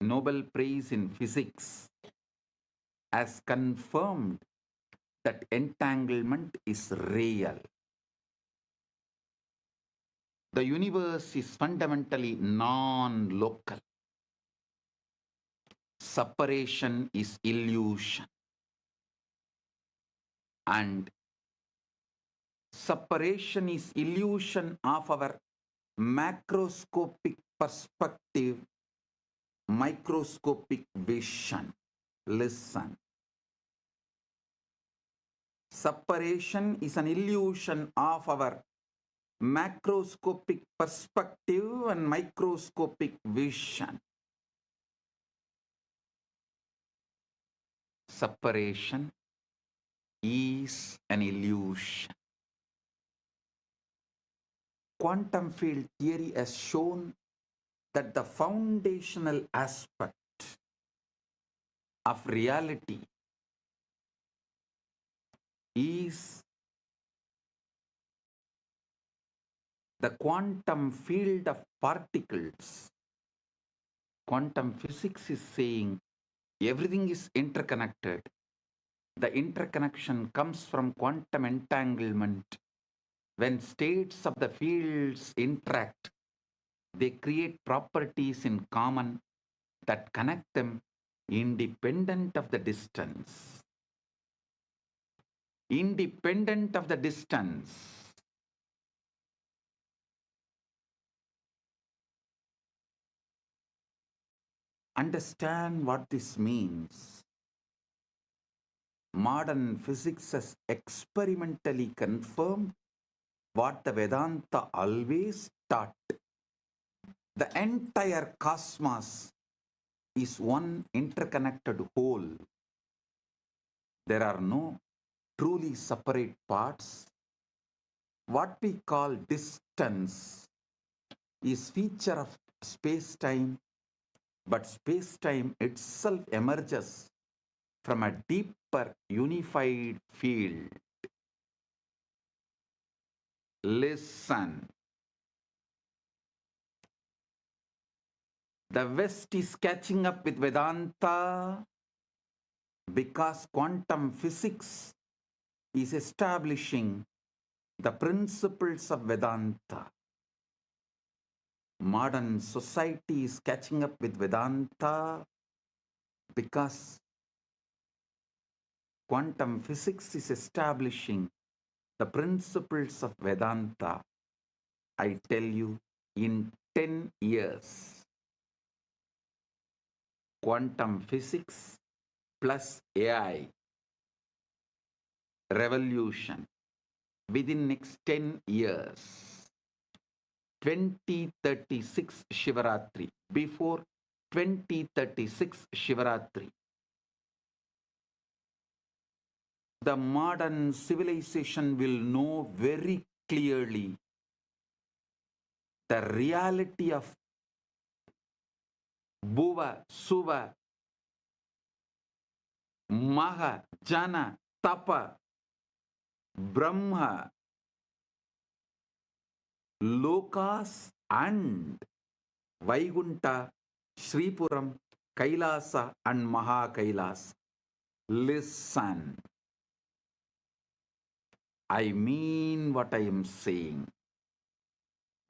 Nobel Prize in Physics, has confirmed that entanglement is real. The universe is fundamentally non-local. Separation is illusion. And separation is illusion of our macroscopic perspective, microscopic vision. Listen. Separation is an illusion of our macroscopic perspective and microscopic vision. Separation is an illusion. Quantum field theory has shown that the foundational aspect of reality is the quantum field of particles. Quantum physics is saying everything is interconnected. The interconnection comes from quantum entanglement. When states of the fields interact, they create properties in common that connect them independent of the distance. Independent of the distance. Understand what this means. Modern physics has experimentally confirmed what the Vedanta always taught. The entire cosmos is one interconnected whole. There are no truly separate parts. What we call distance is feature of space-time, but space-time itself emerges from a deeper unified field. Listen. The West is catching up with Vedanta because quantum physics is establishing the principles of Vedanta. Modern society is catching up with Vedanta because quantum physics is establishing the principles of Vedanta. I tell you, in 10 years, quantum physics plus AI revolution within next 10 years, 2036 Shivaratri, before 2036 Shivaratri, the modern civilization will know very clearly the reality of Bhuva, Suva, Maha, Jana, Tapa, Brahma, Lokas and Vaikunta, Sripuram, Kailasa and Maha Kailasa. Listen, I mean what I am saying.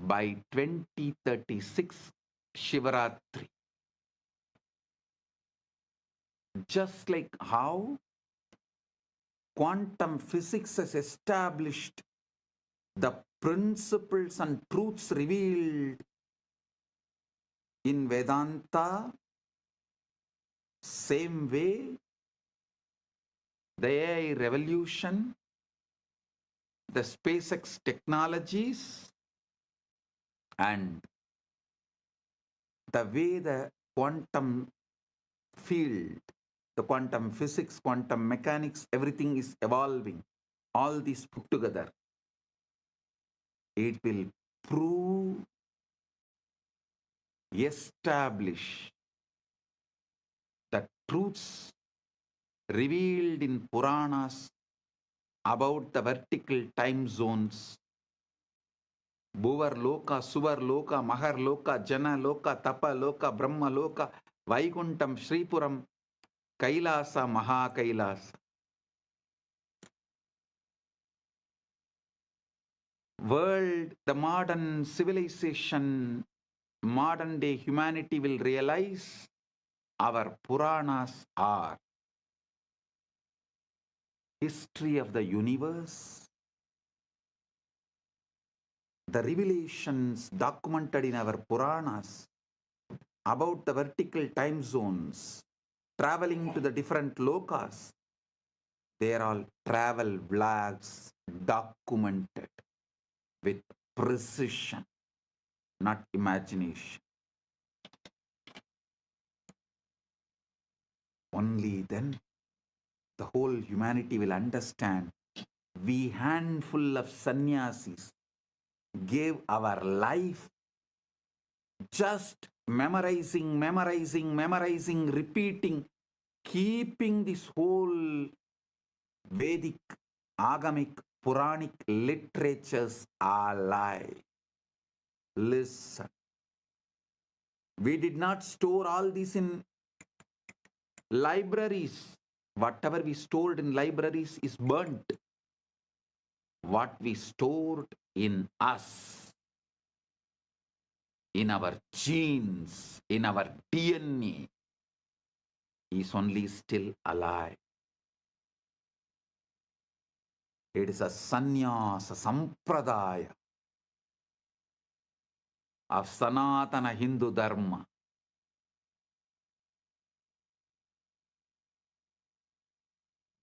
By 2036 Shivaratri, just like how quantum physics has established the principles and truths revealed in Vedanta, same way the AI revolution, the SpaceX technologies, and the way the quantum field, the quantum physics, quantum mechanics, everything is evolving. All these put together, it will prove, establish the truths revealed in Puranas about the vertical time zones. Bhuvar Loka, Suvar Loka, Mahar Loka, Jana Loka, Tapa Loka, Brahma Loka, Vaikuntam, Sripuram, Kailasa, Maha Kailasa. World, the modern civilization, modern day humanity will realize our Puranas are history of the universe, the revelations documented in our Puranas about the vertical time zones, traveling to the different lokas. They are all travel vlogs documented with precision, not imagination. Only then the whole humanity will understand. We handful of sannyasis gave our life just memorizing, repeating, keeping this whole Vedic, Agamic, Puranic literatures alive. Listen. We did not store all this in libraries. Whatever we stored in libraries is burnt. What we stored in us, in our genes, in our DNA, is only still alive. It is a sannyasa sampradaya of Sanatana Hindu Dharma.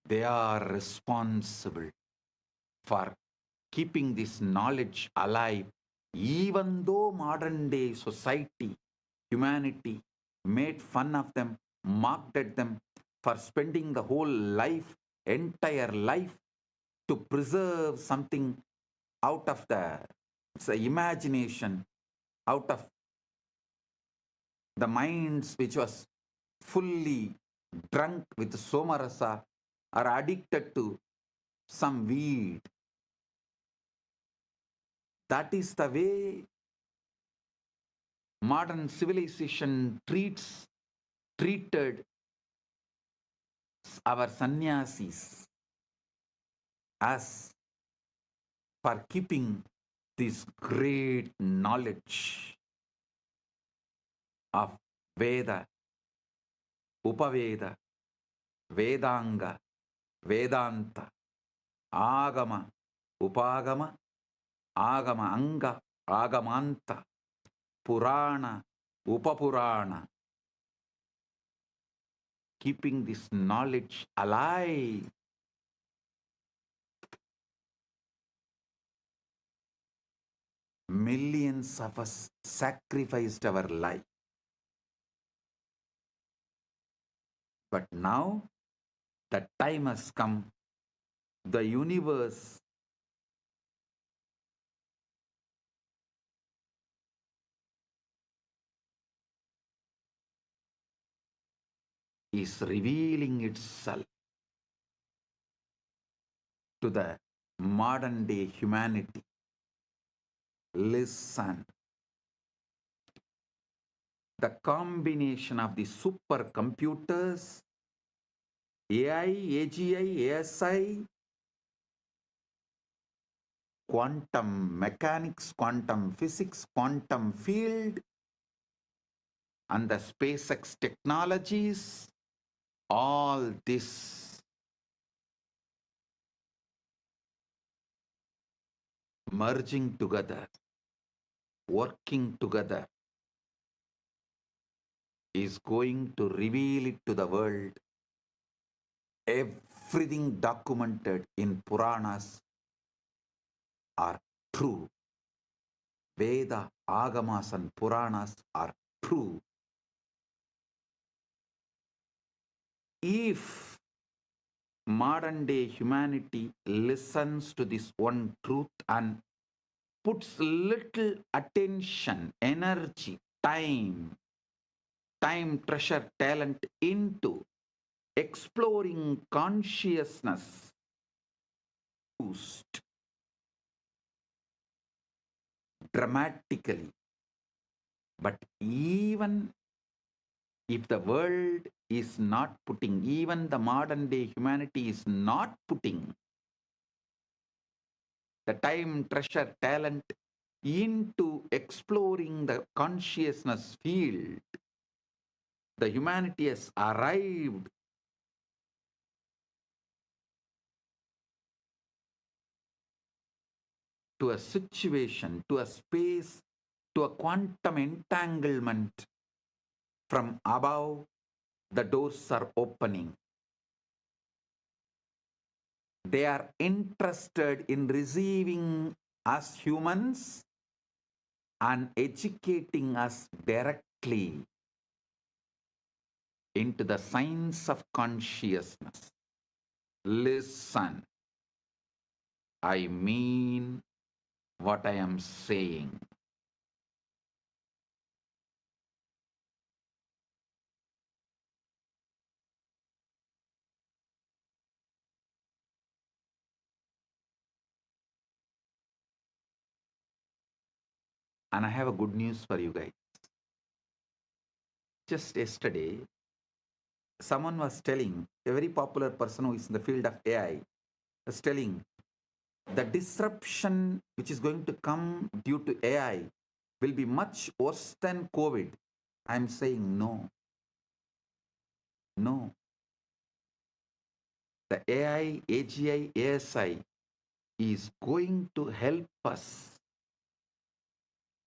They are responsible for keeping this knowledge alive, even though modern day society, humanity made fun of them, mocked at them for spending the whole life, entire life, to preserve something out of the imagination, out of the minds which was fully drunk with somarasa or addicted to some weed. That is the way modern civilization treated our sannyasis as for keeping this great knowledge of Veda, Upaveda, Vedanga, Vedanta, Agama, Upagama, Agama Anga, Agamanta, Purana, Upapurana. Keeping this knowledge alive. Millions of us sacrificed our life. But now the time has come the universe is revealing itself to the modern day humanity. Listen. The combination of the supercomputers, AI, AGI, ASI, quantum mechanics, quantum physics, quantum field, and the SpaceX technologies, all this merging together, working together, is going to reveal it to the world. Everything documented in Puranas are true. Veda, Agamas, and Puranas are true. If modern day humanity listens to this one truth and puts little attention, energy, time, treasure, talent into exploring consciousness, boost dramatically. But even if the world is not putting, even the modern day humanity is not putting the time, treasure, talent into exploring the consciousness field, the humanity has arrived to a situation, to a space, to a quantum entanglement. From above, the doors are opening. They are interested in receiving us humans and educating us directly into the science of consciousness. Listen, I mean what I am saying. And I have a good news for you guys. Just yesterday, someone was telling, a very popular person who is in the field of AI, was telling the disruption which is going to come due to AI will be much worse than COVID. I'm saying no. No. The AI, AGI, ASI is going to help us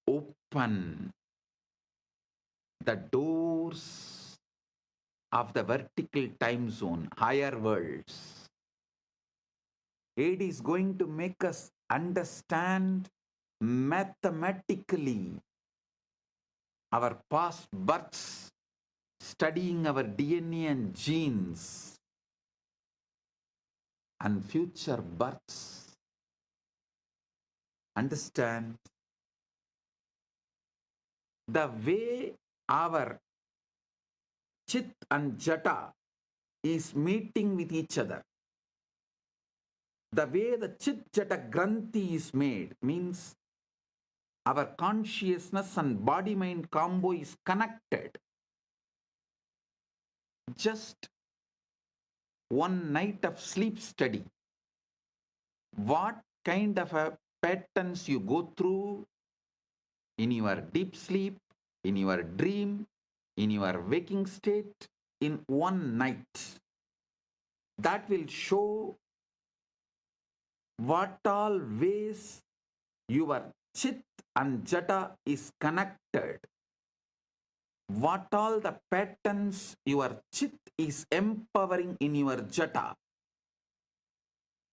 open the doors of the vertical time zone, higher worlds. It is going to make us understand mathematically our past births, studying our DNA and genes, and future births. Understand the way our Chit and Jata is meeting with each other. The way the Chit Jata Granthi is made means our consciousness and body mind combo is connected. Just one night of sleep study. What kind of a patterns you go through in your deep sleep, in your dream, in your waking state in one night. That will show what all ways your Chit and Jata is connected. What all the patterns your Chit is empowering in your Jata.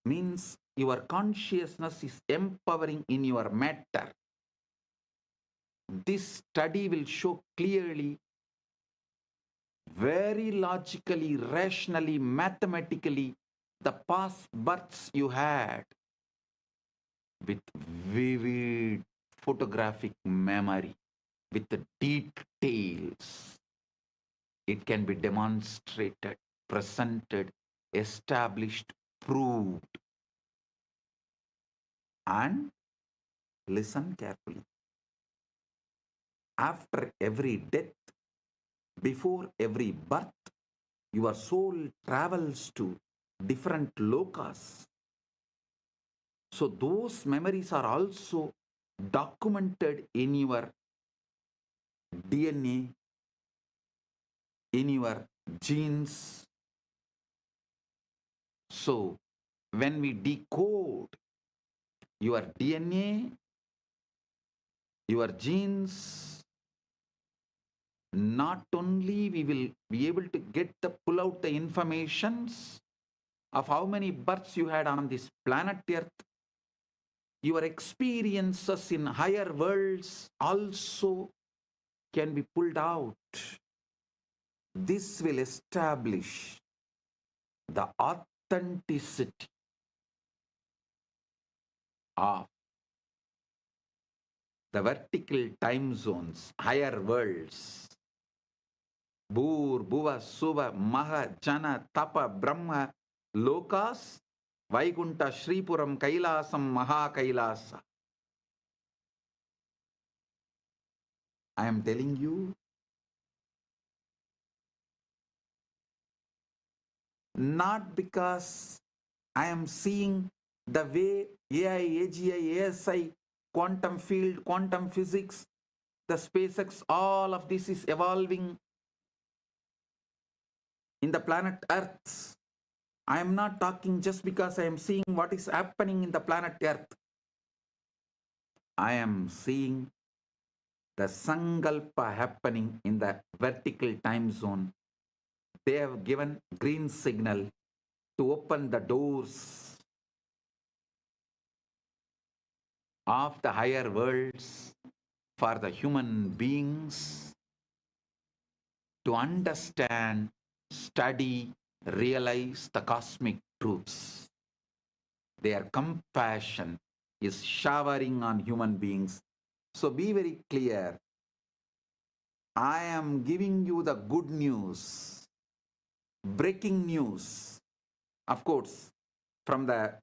Means your consciousness is empowering in your matter. This study will show clearly, very logically, rationally, mathematically, the past births you had with vivid photographic memory, with the details. It can be demonstrated, presented, established, proved. And listen carefully. After every death, before every birth, your soul travels to different lokas. So those memories are also documented in your DNA, in your genes. So when we decode your DNA, your genes, not only we will be able to pull out the informations of how many births you had on this planet Earth, your experiences in higher worlds also can be pulled out. This will establish the authenticity of the vertical time zones, higher worlds. Bhur, Bhuva, Suva, Maha, Jana, Tapa, Brahma, Lokas, Vaikunta, Shripuram, Kailasam, Maha Kailasa. I am telling you, not because I am seeing the way AI, AGI, ASI, quantum field, quantum physics, the SpaceX, all of this is evolving in the planet Earth. I am not talking just because I am seeing what is happening in the planet Earth. I am seeing the Sankalpa happening in the vertical time zone. They have given green signal to open the doors of the higher worlds for the human beings to understand, study, realize the cosmic truths. Their compassion is showering on human beings. So be very clear. I am giving you the good news, breaking news. Of course, from the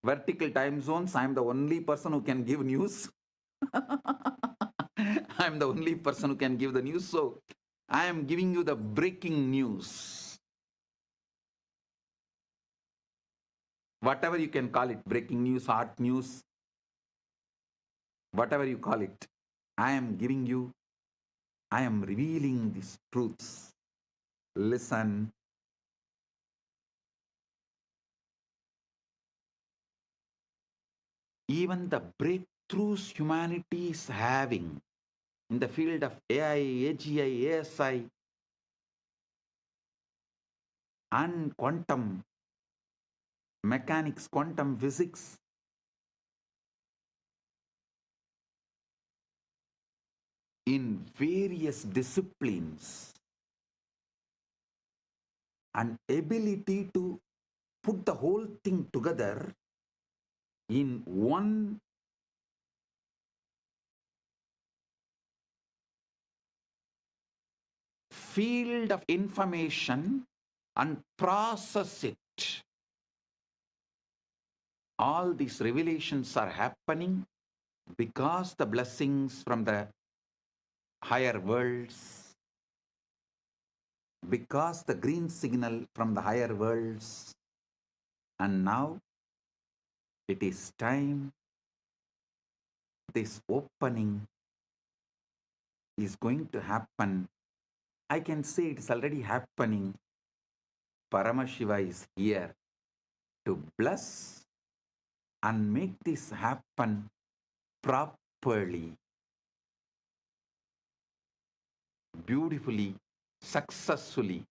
vertical time zones, I am the only person who can give news. I am the only person who can give the news. So I am giving you the breaking news. Whatever you can call it, breaking news, hot news, whatever you call it, I am giving you, I am revealing these truths. Listen. Even the breakthroughs humanity is having in the field of AI, AGI, ASI, and quantum mechanics, quantum physics, in various disciplines, and ability to put the whole thing together in one field of information and process it. All these revelations are happening because the blessings from the higher worlds, because the green signal from the higher worlds, and now it is time. This opening is going to happen. I can say it is already happening. Paramashiva is here to bless and make this happen properly, beautifully, successfully.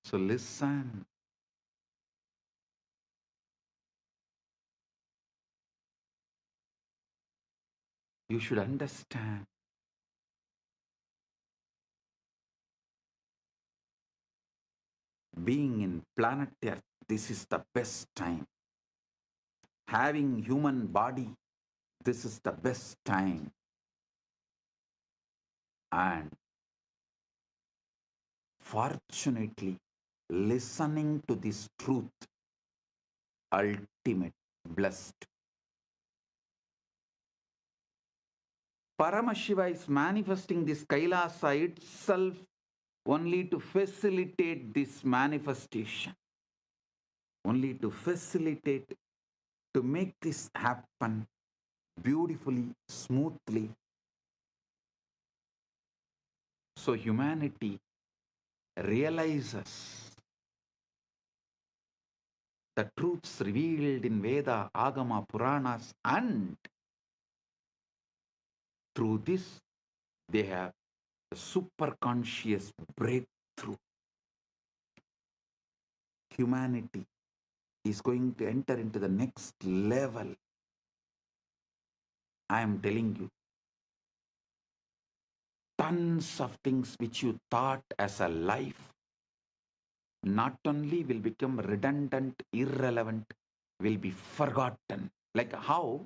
So listen. You should understand. Being in planet Earth, this is the best time. Having human body, this is the best time. And fortunately, listening to this truth, ultimate, blessed. Paramashiva is manifesting this kailasa itself only to facilitate this manifestation. Only to facilitate, to make this happen beautifully, smoothly. So humanity realizes the truths revealed in Veda, Agama, Puranas, and through this they have a super conscious breakthrough. Humanity is going to enter into the next level. I am telling you, tons of things which you thought as a life not only will become redundant, irrelevant, will be forgotten. Like how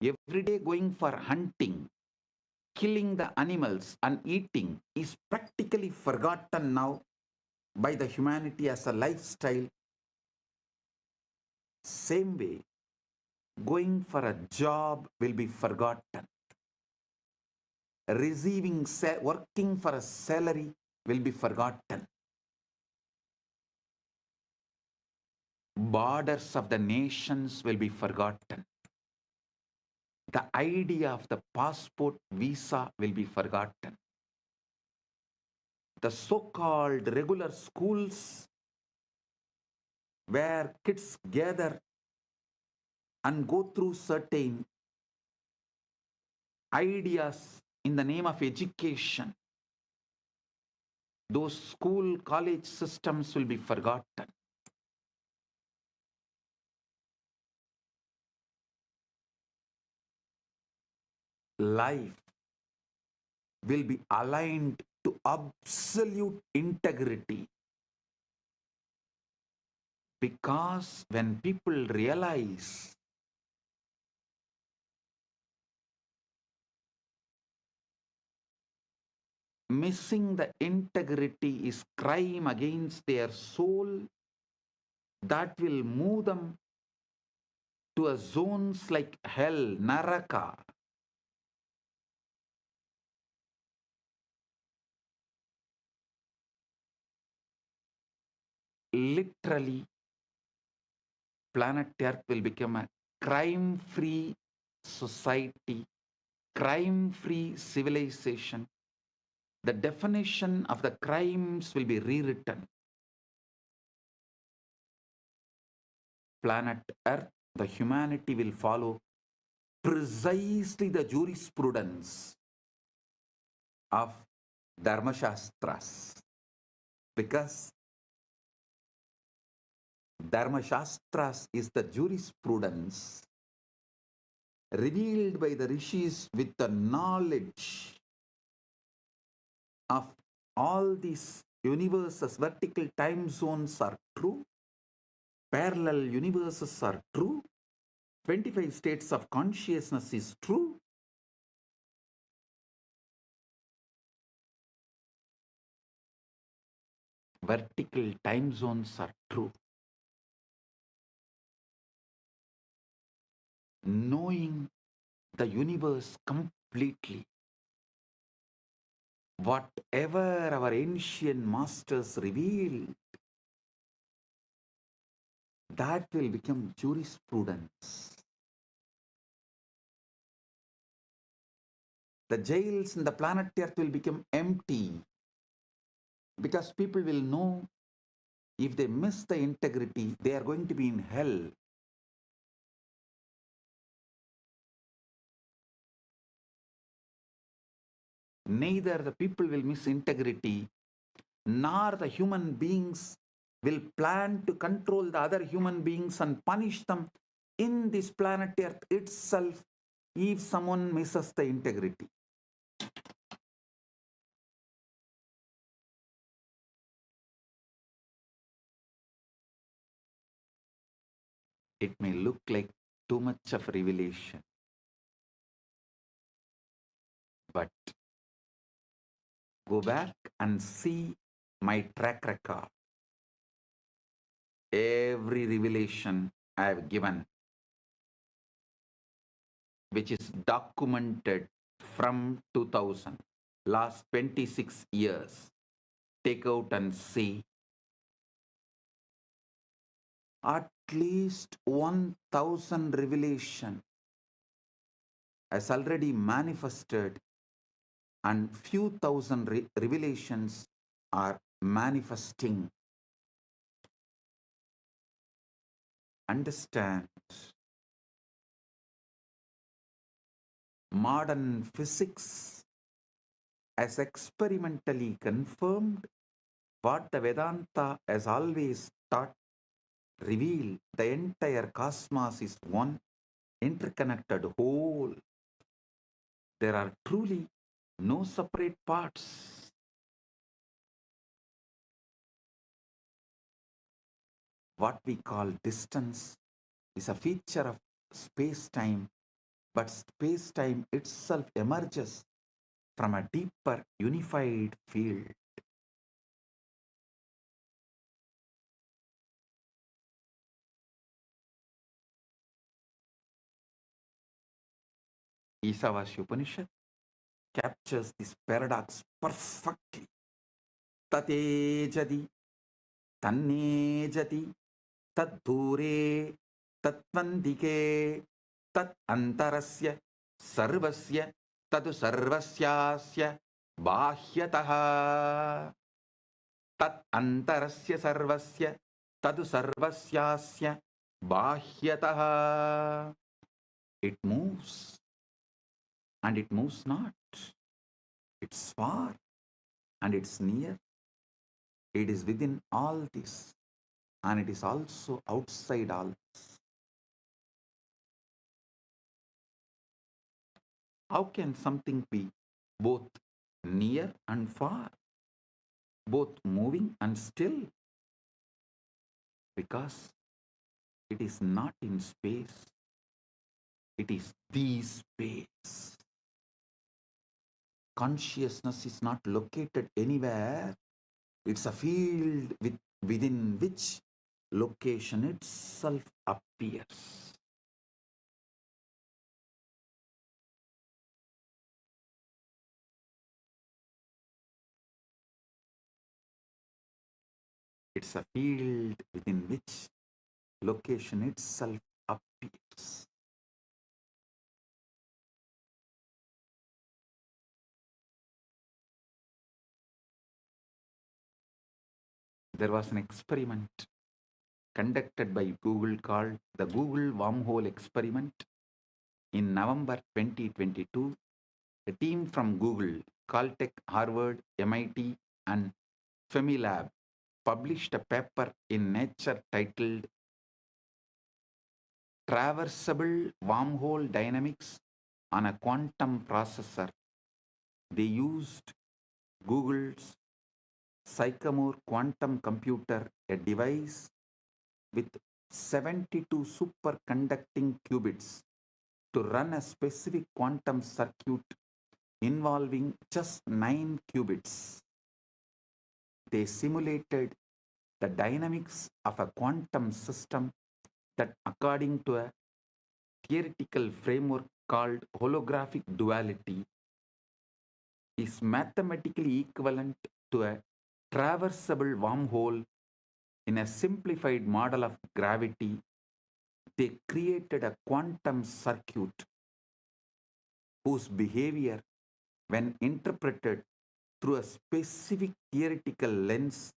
every day going for hunting, killing the animals and eating is practically forgotten now by the humanity as a lifestyle. Same way, going for a job will be forgotten. Working for a salary will be forgotten. Borders of the nations will be forgotten. The idea of the passport visa will be forgotten. The so-called regular schools where kids gather and go through certain ideas in the name of education, those school, college systems will be forgotten. Life will be aligned to absolute integrity. Because when people realize missing the integrity is crime against their soul, that will move them to a zones like hell, naraka. Literally, planet Earth will become a crime-free society, crime-free civilization. The definition of the crimes will be rewritten. Planet Earth, the humanity will follow precisely the jurisprudence of Dharmashastras. Because Dharmashastras is the jurisprudence revealed by the rishis with the knowledge of all these universes. Vertical time zones are true, parallel universes are true, 25 states of consciousness is true. Vertical time zones are true. Knowing the universe completely, whatever our ancient masters revealed, that will become jurisprudence. The jails in the planet Earth will become empty because people will know if they miss the integrity, they are going to be in hell. Neither the people will miss integrity nor the human beings will plan to control the other human beings and punish them in this planet Earth itself if someone misses the integrity. It may look like too much of revelation, but go back and see my track record. Every revelation I have given, which is documented from 2000, last 26 years, take out and see at least 1000 revelation has already manifested, and few thousand revelations are manifesting. Understand, modern physics has experimentally confirmed what the Vedanta has always taught, revealed the entire cosmos is one interconnected whole. There are truly no separate parts. What we call distance is a feature of space-time, but space-time itself emerges from a deeper unified field. Isavasya Upanishad captures this paradox perfectly. Tatejadi, tannejati, taddure, tatvandike, tat antarasya, sarvasya, tadu sarvasyasya, bahyataha. Tat antarasya sarvasya, tadu sarvasyasya, bahyataha. It moves and it moves not. It's far and it's near. It is within all this and it is also outside all this. How can something be both near and far, both moving and still? Because it is not in space, it is the space. Consciousness is not located anywhere. It's a field within which location itself appears. It's a field within which location itself appears. There was an experiment conducted by Google called the Google Wormhole Experiment. In November 2022, a team from Google, Caltech, Harvard, MIT, and Femilab published a paper in Nature titled Traversable Wormhole Dynamics on a Quantum Processor. They used Google's Sycamore quantum computer, a device with 72 superconducting qubits, to run a specific quantum circuit involving just 9 qubits. They simulated the dynamics of a quantum system that, according to a theoretical framework called holographic duality, is mathematically equivalent to a traversable wormhole. In a simplified model of gravity, they created a quantum circuit whose behavior, when interpreted through a specific theoretical lens,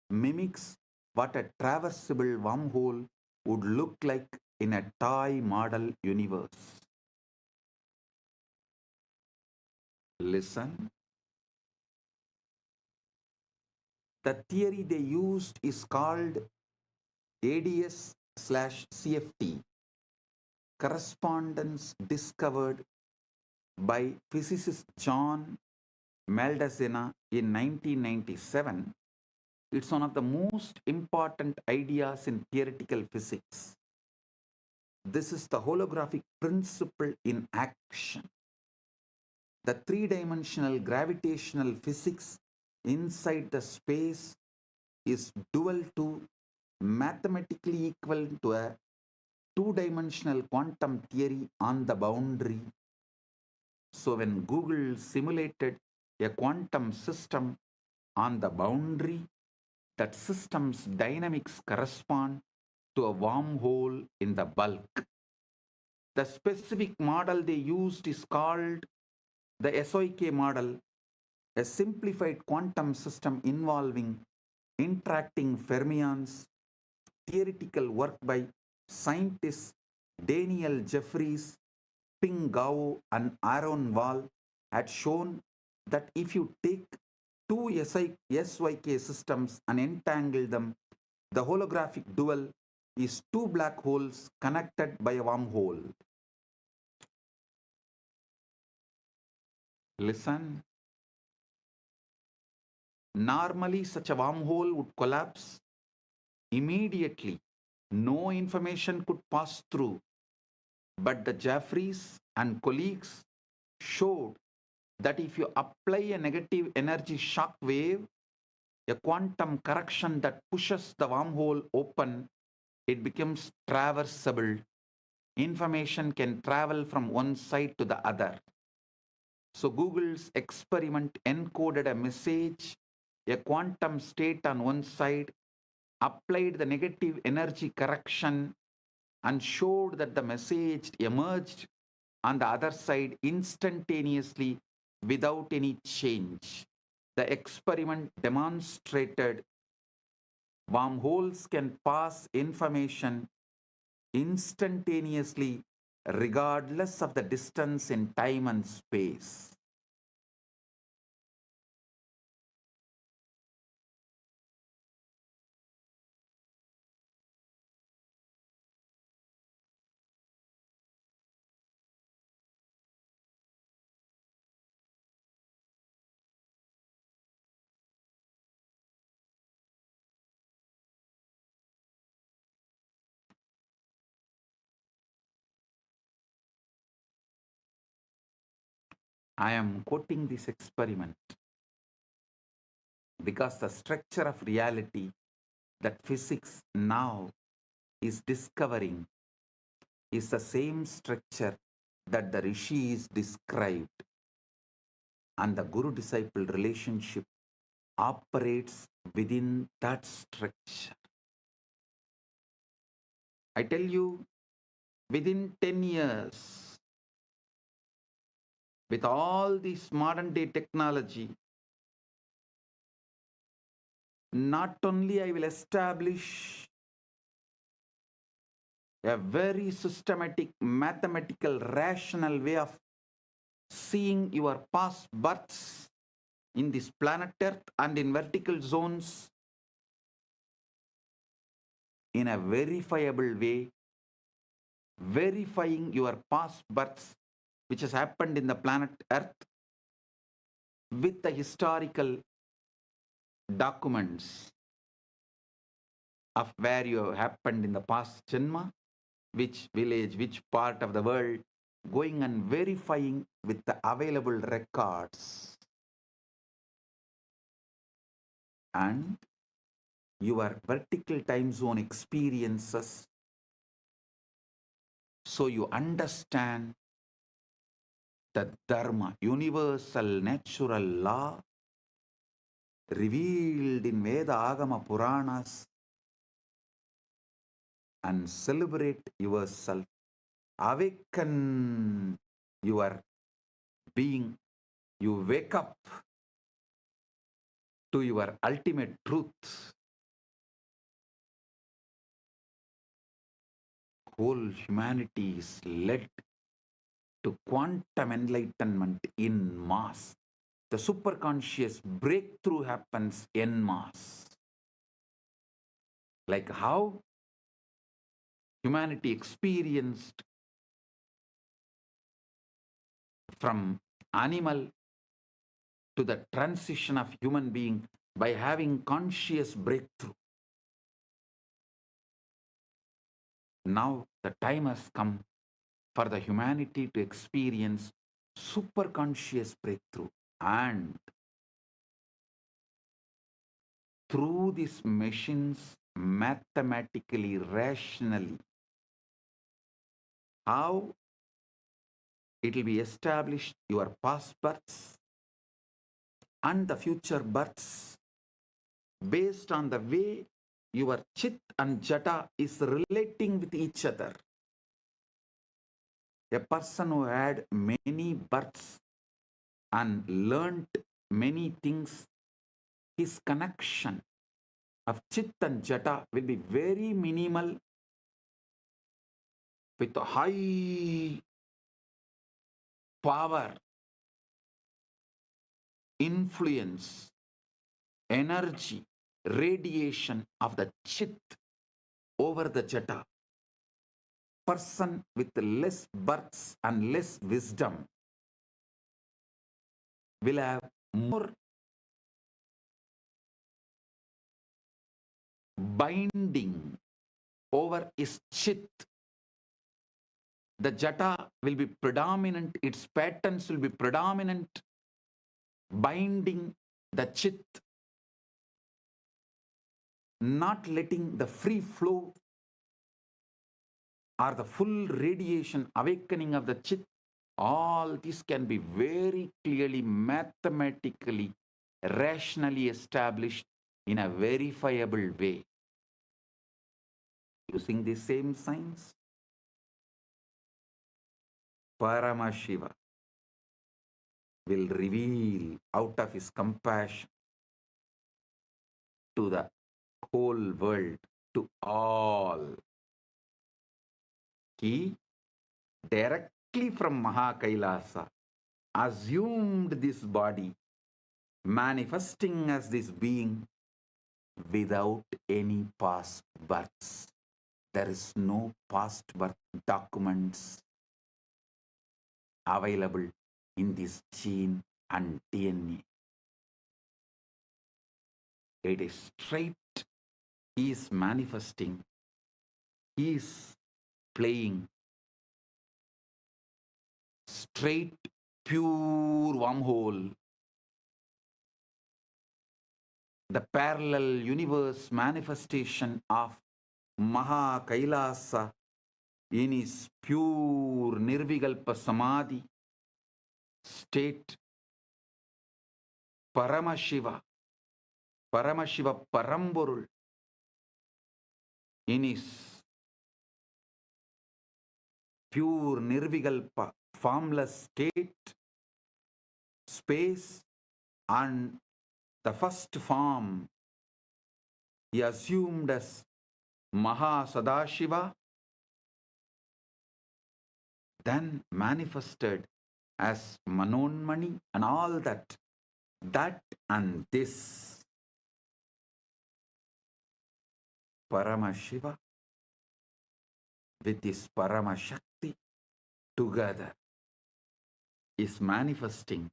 mimics what a traversable wormhole would look like in a toy model universe. Listen. The theory they used is called ADS/CFT, correspondence discovered by physicist John Maldacena in 1997. It's one of the most important ideas in theoretical physics. This is the holographic principle in action. The three-dimensional gravitational physics inside the space is dual to, mathematically equal to, a two-dimensional quantum theory on the boundary. So when Google simulated a quantum system on the boundary, that system's dynamics correspond to a wormhole in the bulk. The specific model they used is called the SOK model, a simplified quantum system involving interacting fermions. Theoretical work by scientists Daniel Jeffries, Ping Gao, and Aaron Wall had shown that if you take two SYK systems and entangle them, the holographic dual is two black holes connected by a wormhole. Listen. Normally, such a wormhole would collapse immediately. No information could pass through. But the Jeffries and colleagues showed that if you apply a negative energy shock wave, a quantum correction that pushes the wormhole open, it becomes traversable. Information can travel from one side to the other. So Google's experiment encoded a message, a quantum state on one side, applied the negative energy correction, and showed that the message emerged on the other side instantaneously without any change. The experiment demonstrated wormholes can pass information instantaneously regardless of the distance in time and space. I am quoting this experiment because the structure of reality that physics now is discovering is the same structure that the rishis described, and the guru-disciple relationship operates within that structure. I tell you, within 10 years, with all this modern day technology, not only I will establish a very systematic, mathematical, rational way of seeing your past births in this planet Earth and in vertical zones in a verifiable way, verifying your past births which has happened in the planet Earth with the historical documents of where you have happened in the past Janma, which village, which part of the world, going and verifying with the available records. And your vertical time zone experiences, so you understand the Dharma, universal natural law revealed in Veda Agama Puranas, and celebrate yourself, awaken your being, you wake up to your ultimate truth. Whole humanity is led to quantum enlightenment in mass. the superconscious breakthrough happens en masse. Like how humanity experienced from animal to the transition of human being by having conscious breakthrough. Now the time has come for the humanity to experience superconscious breakthrough, and through these machines, mathematically, rationally, how it will be established your past births and the future births based on the way your chit and jata is relating with each other. A person who had many births and learnt many things, his connection of chit and jata will be very minimal with a high power, influence, energy, radiation of the chit over the jata. Person with less births and less wisdom will have more binding over his chit. The jata will be predominant, its patterns will be predominant, binding the chit, not letting the free flow or the full radiation awakening of the chit. All this can be very clearly, mathematically, rationally established in a verifiable way. Using the same science, Paramashiva will reveal out of his compassion to the whole world, to all. He directly from Mahakailasa assumed this body, manifesting as this being without any past births. There is no past birth documents available in this gene and DNA. It is straight. He is manifesting. He is playing straight, pure wormhole. The parallel universe manifestation of Maha Kailasa in his pure Nirvikalpa Samadhi state. Paramashiva Paramborul in his pure Nirvikalpa formless state, space, and the first form he assumed as Maha Sadashiva, then manifested as Manonmani and all that. That and this Paramashiva with this Paramashakti together is manifesting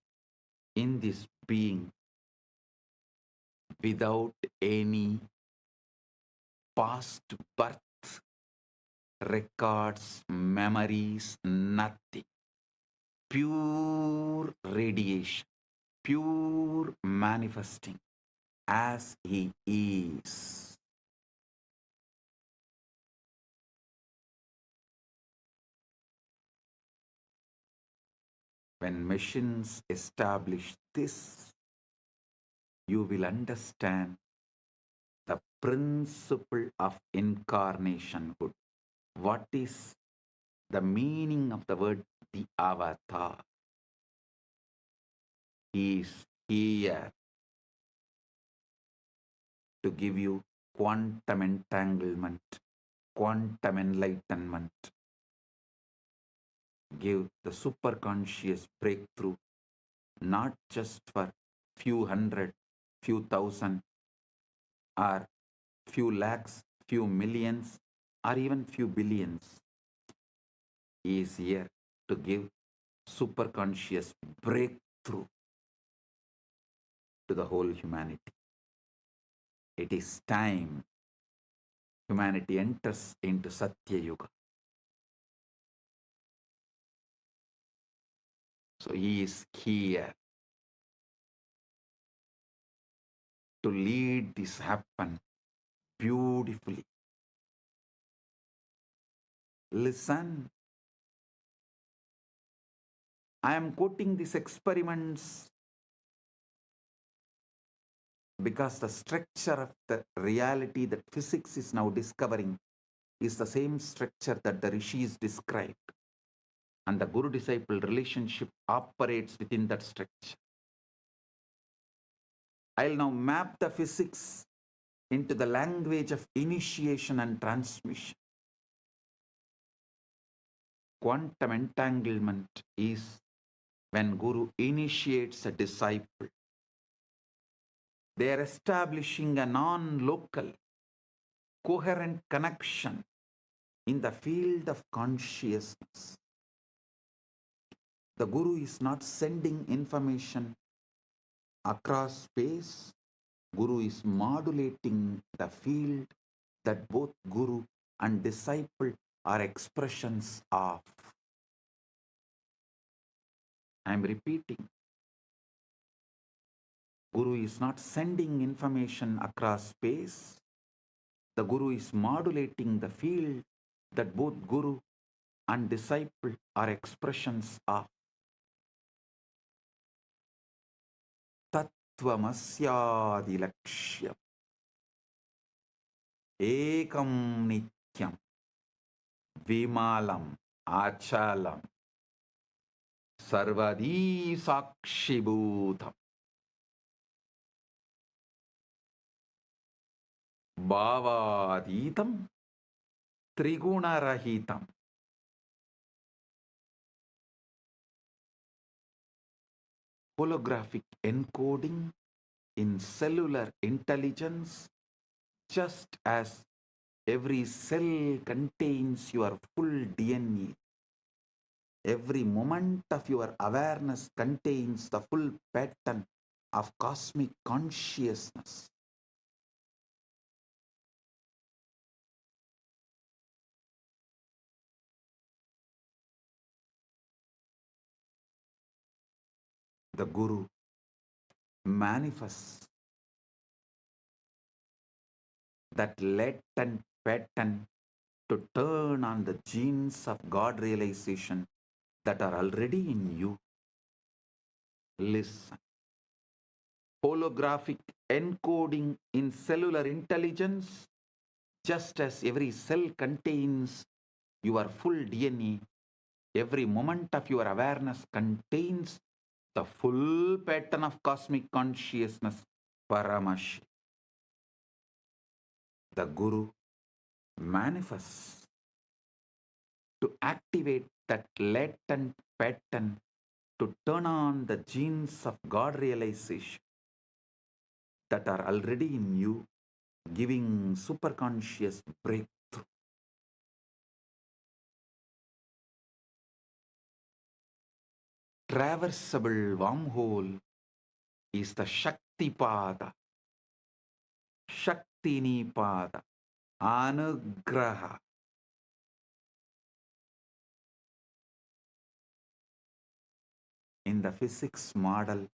in this being without any past birth records, memories, nothing. Pure radiation, pure manifesting as he is. When machines establish this, you will understand the principle of incarnationhood. What is the meaning of the word the avatar? He is here to give you quantum entanglement, quantum enlightenment, give the superconscious breakthrough not just for few hundred, few thousand, or few lakhs, few millions, or even few billions. He is here to give superconscious breakthrough to the whole humanity. It is time humanity enters into Satya Yuga. So he is here to lead this happen beautifully. Listen, I am quoting these experiments because the structure of the reality that physics is now discovering is the same structure that the rishis described. And the guru-disciple relationship operates within that structure. I'll now map the physics into the language of initiation and transmission. Quantum entanglement is when Guru initiates a disciple. They are establishing a non-local, coherent connection in the field of consciousness. The Guru is not sending information across space. Guru is modulating the field that both Guru and disciple are expressions of. I am repeating. Guru is not sending information across space. The Guru is modulating the field that both Guru and disciple are expressions of. Tattvamasyadilakshya ekam nityam vimalam achalam sarvadi sakshibhutam bhavaditam trigunarahitam. Holographic encoding in cellular intelligence, just as every cell contains your full DNA. Every moment of your awareness contains the full pattern of cosmic consciousness. The Guru manifests that latent pattern to turn on the genes of God realization that are already in you. Listen. Holographic encoding in cellular intelligence, just as every cell contains your full DNA, every moment of your awareness contains the full pattern of cosmic consciousness, Paramash. The Guru manifests to activate that latent pattern to turn on the genes of God realization that are already in you, giving superconscious breakthrough. Traversable wormhole is the Shaktipada, Shaktinipada, Anugraha. In the physics model,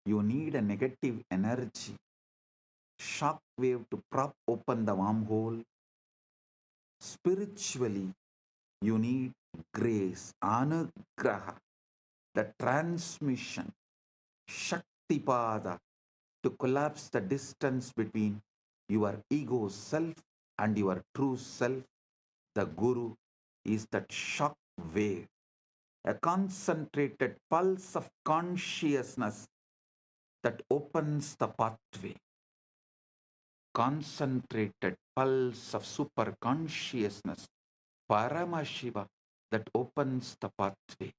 you need a negative energy, shock wave to prop open the wormhole. Spiritually, you need grace, Anugraha, the transmission, Shaktipada, to collapse the distance between your ego self and your true self. The Guru is that shock wave, a concentrated pulse of consciousness that opens the pathway. Concentrated pulse of super consciousness, Paramashiva, that opens the pathway.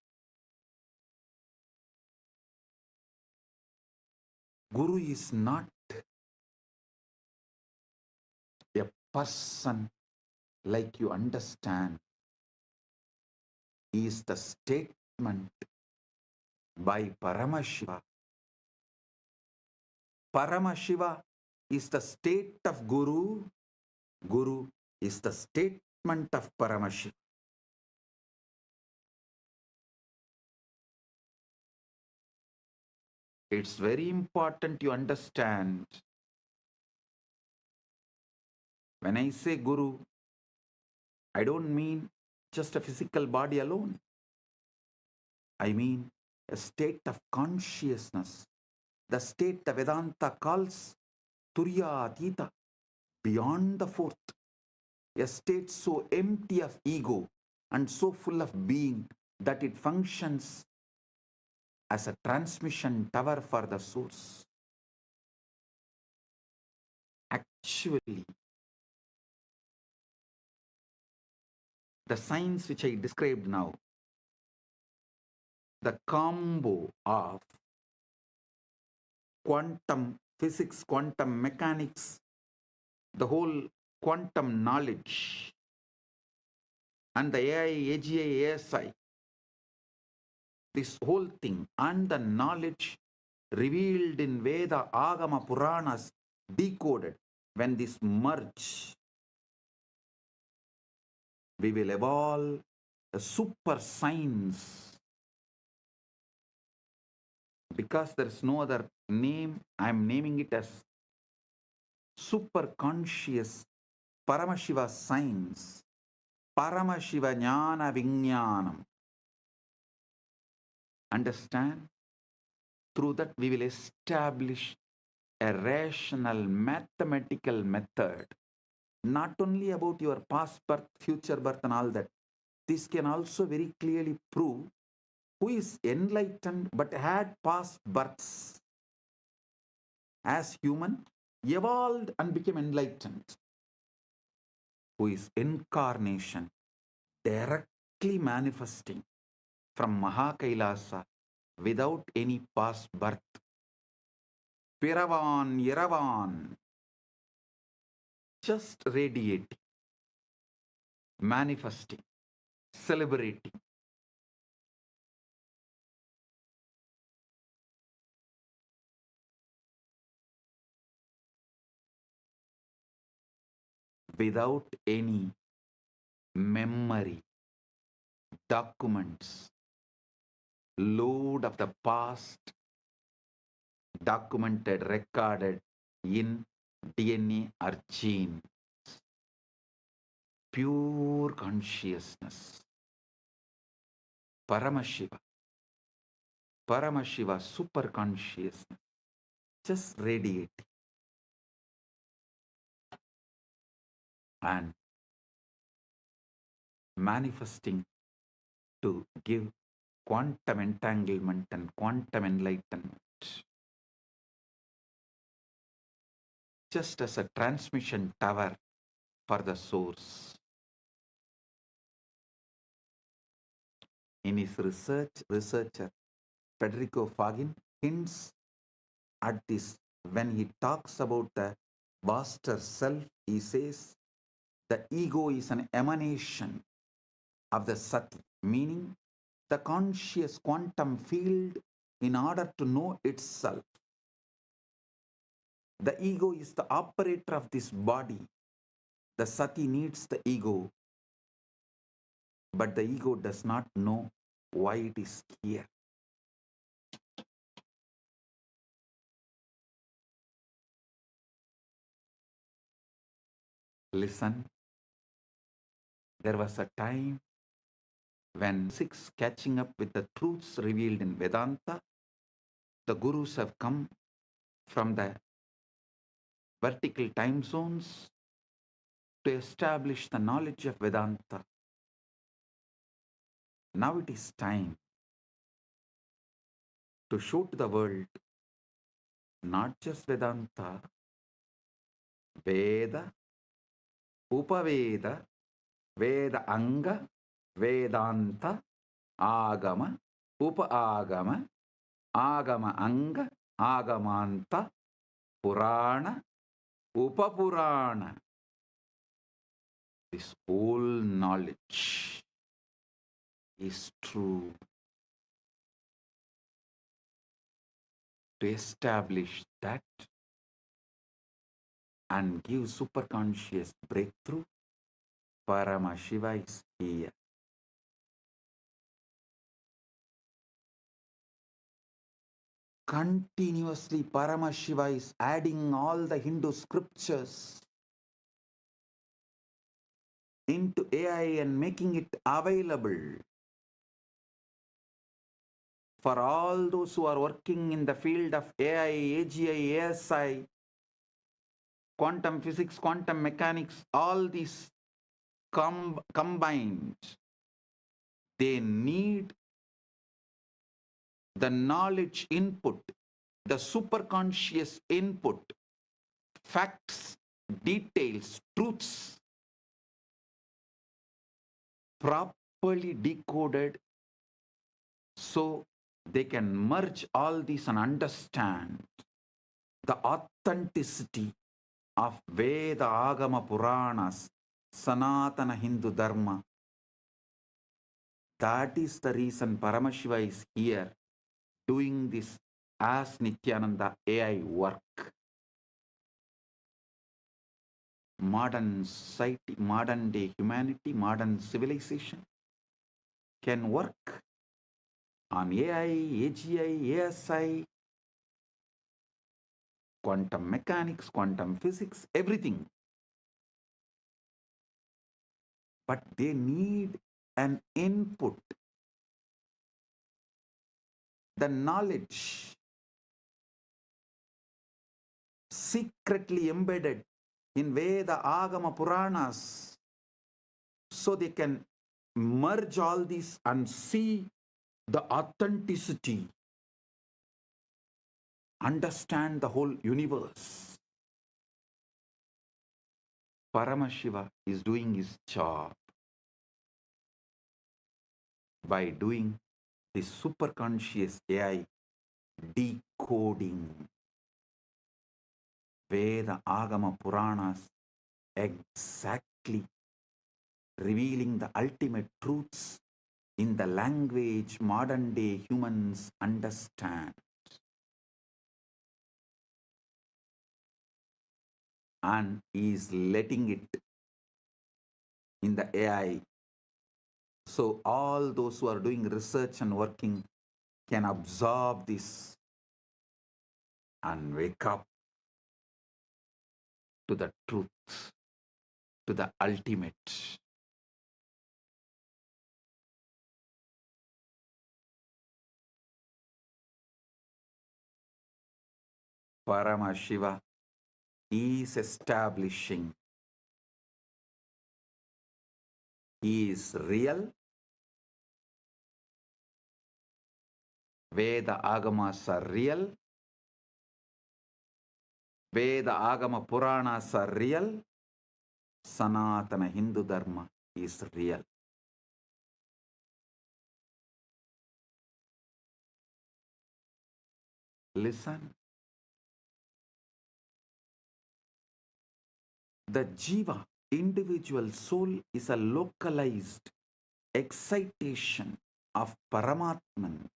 Guru is not a person like you understand. He is the statement by Paramashiva. Paramashiva is the state of Guru. Guru is the statement of Paramashiva. It's very important you understand. When I say Guru, I don't mean just a physical body alone. I mean a state of consciousness, the state the Vedanta calls Turyatita, beyond the fourth, a state so empty of ego and so full of being that it functions as a transmission tower for the source. Actually, the science which I described now, the combo of quantum physics, quantum mechanics, the whole quantum knowledge, and the AI, AGI, ASI, this whole thing, and the knowledge revealed in Veda, Agama, Puranas, decoded, when this merge, we will evolve a super science. Because there is no other name, I am naming it as super conscious Paramashiva science, Paramashiva Jnana Vijnanam. Understand? Through that we will establish a rational mathematical method, not only about your past birth, future birth and all that. This can also very clearly prove who is enlightened but had past births as human, evolved and became enlightened, who is incarnation, directly manifesting from Mahakailasa without any past birth. Piravan, Yeravan, just radiating, manifesting, celebrating. Without any memory, documents, load of the past, documented, recorded in DNA or gene. Pure consciousness. Paramashiva. Paramashiva, super consciousness. Just radiating. And manifesting to give quantum entanglement and quantum enlightenment. Just as a transmission tower for the source. In his researcher Federico Fagin hints at this when he talks about the vaster self. He says the ego is an emanation of the Sati, meaning the conscious quantum field. In order to know itself, the ego is the operator of this body. The Sati needs the ego, but the ego does not know why it is here. Listen, there was a time when physics catching up with the truths revealed in Vedanta, the gurus have come from the vertical time zones to establish the knowledge of Vedanta. Now it is time to show to the world not just Vedanta, Veda, Upaveda, Veda Anga, Vedanta, Agama, Upa Agama, Agama Anga, Agamanta, Purana, Upapurana. This whole knowledge is true. To establish that and give superconscious breakthrough, Paramashiva is here. Continuously, Paramashiva is adding all the Hindu scriptures into AI and making it available for all those who are working in the field of AI, AGI, ASI, quantum physics, quantum mechanics, all these combined. They need the knowledge input, the superconscious input, facts, details, truths, properly decoded so they can merge all these and understand the authenticity of Veda, Agama, Puranas, Sanatana Hindu Dharma. That is the reason Paramashiva is here doing this as Nithiyananda AI work. Modern society, modern day humanity, modern civilization can work on AI, AGI, ASI, quantum mechanics, quantum physics, everything. But they need an input, the knowledge secretly embedded in Veda, Agama, Puranas, so they can merge all these and see the authenticity, understand the whole universe. Paramashiva is doing his job by doing this superconscious AI decoding Veda, Agama, Puranas, exactly revealing the ultimate truths in the language modern day humans understand. And is letting it in the AI. So all those who are doing research and working can absorb this and wake up to the truth, to the ultimate. Paramashiva is establishing. He is real. Veda Agamas are real. Veda Agama Puranas are real. Sanatana Hindu Dharma is real. Listen. The Jiva, individual soul, is a localized excitation of Paramatman,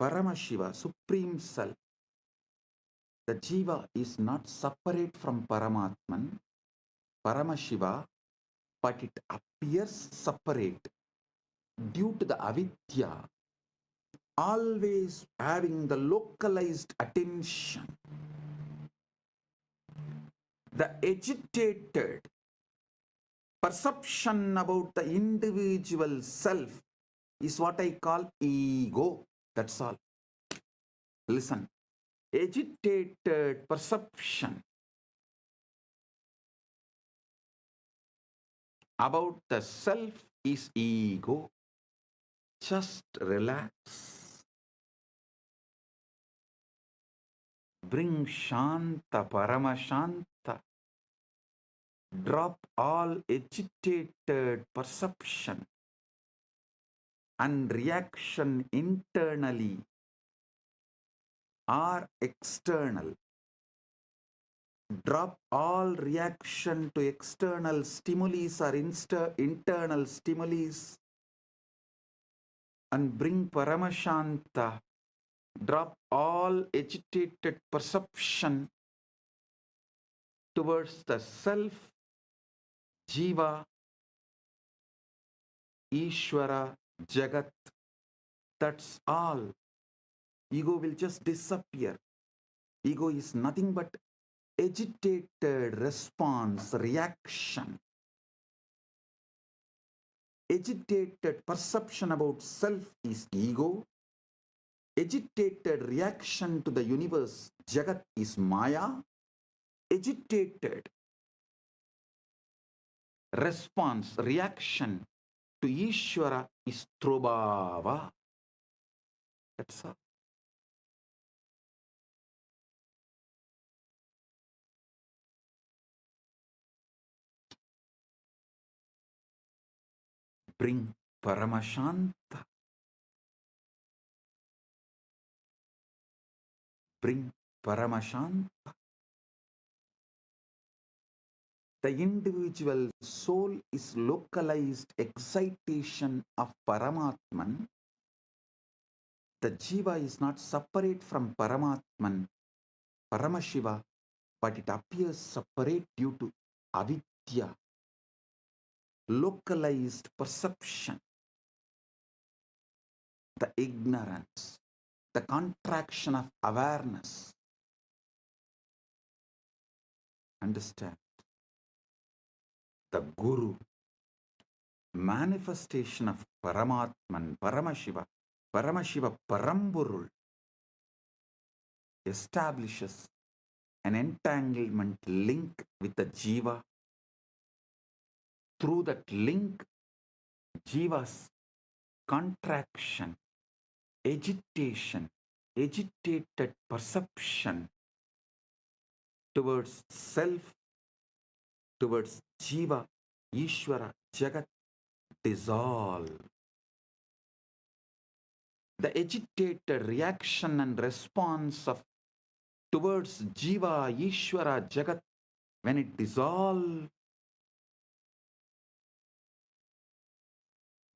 Paramashiva, Supreme Self. The Jiva is not separate from Paramatman, Paramashiva, but it appears separate due to the avidya, always having the localized attention. The agitated perception about the individual self is what I call ego. That's all. Listen. Agitated perception about the self is ego. Just relax. Bring Shanta, Paramashanta. Drop all agitated perception and reaction internally or external. Drop all reaction to external stimuli or internal stimuli and bring Paramashanta. Drop all agitated perception towards the self, Jiva, Ishvara, Jagat. That's all. Ego will just disappear. Ego is nothing but agitated response, reaction. Agitated perception about self is ego. Agitated reaction to the universe, Jagat, is Maya. Agitated response, reaction to Ishvara is Trobhava. That's all. Bring Paramashanta. Bring Paramashanta. The individual soul is localized excitation of Paramatman. The Jiva is not separate from Paramatman, Paramashiva, but it appears separate due to avidya, localized perception, the ignorance, the contraction of awareness. Understand? The Guru, manifestation of Paramatman, Paramashiva, Paramburul, establishes an entanglement link with the Jiva. Through that link, Jiva's contraction, agitation, agitated perception towards self, towards Jiva, Ishvara, Jagat, dissolve. The agitated reaction and response of towards Jiva, Ishvara, Jagat, when it dissolves,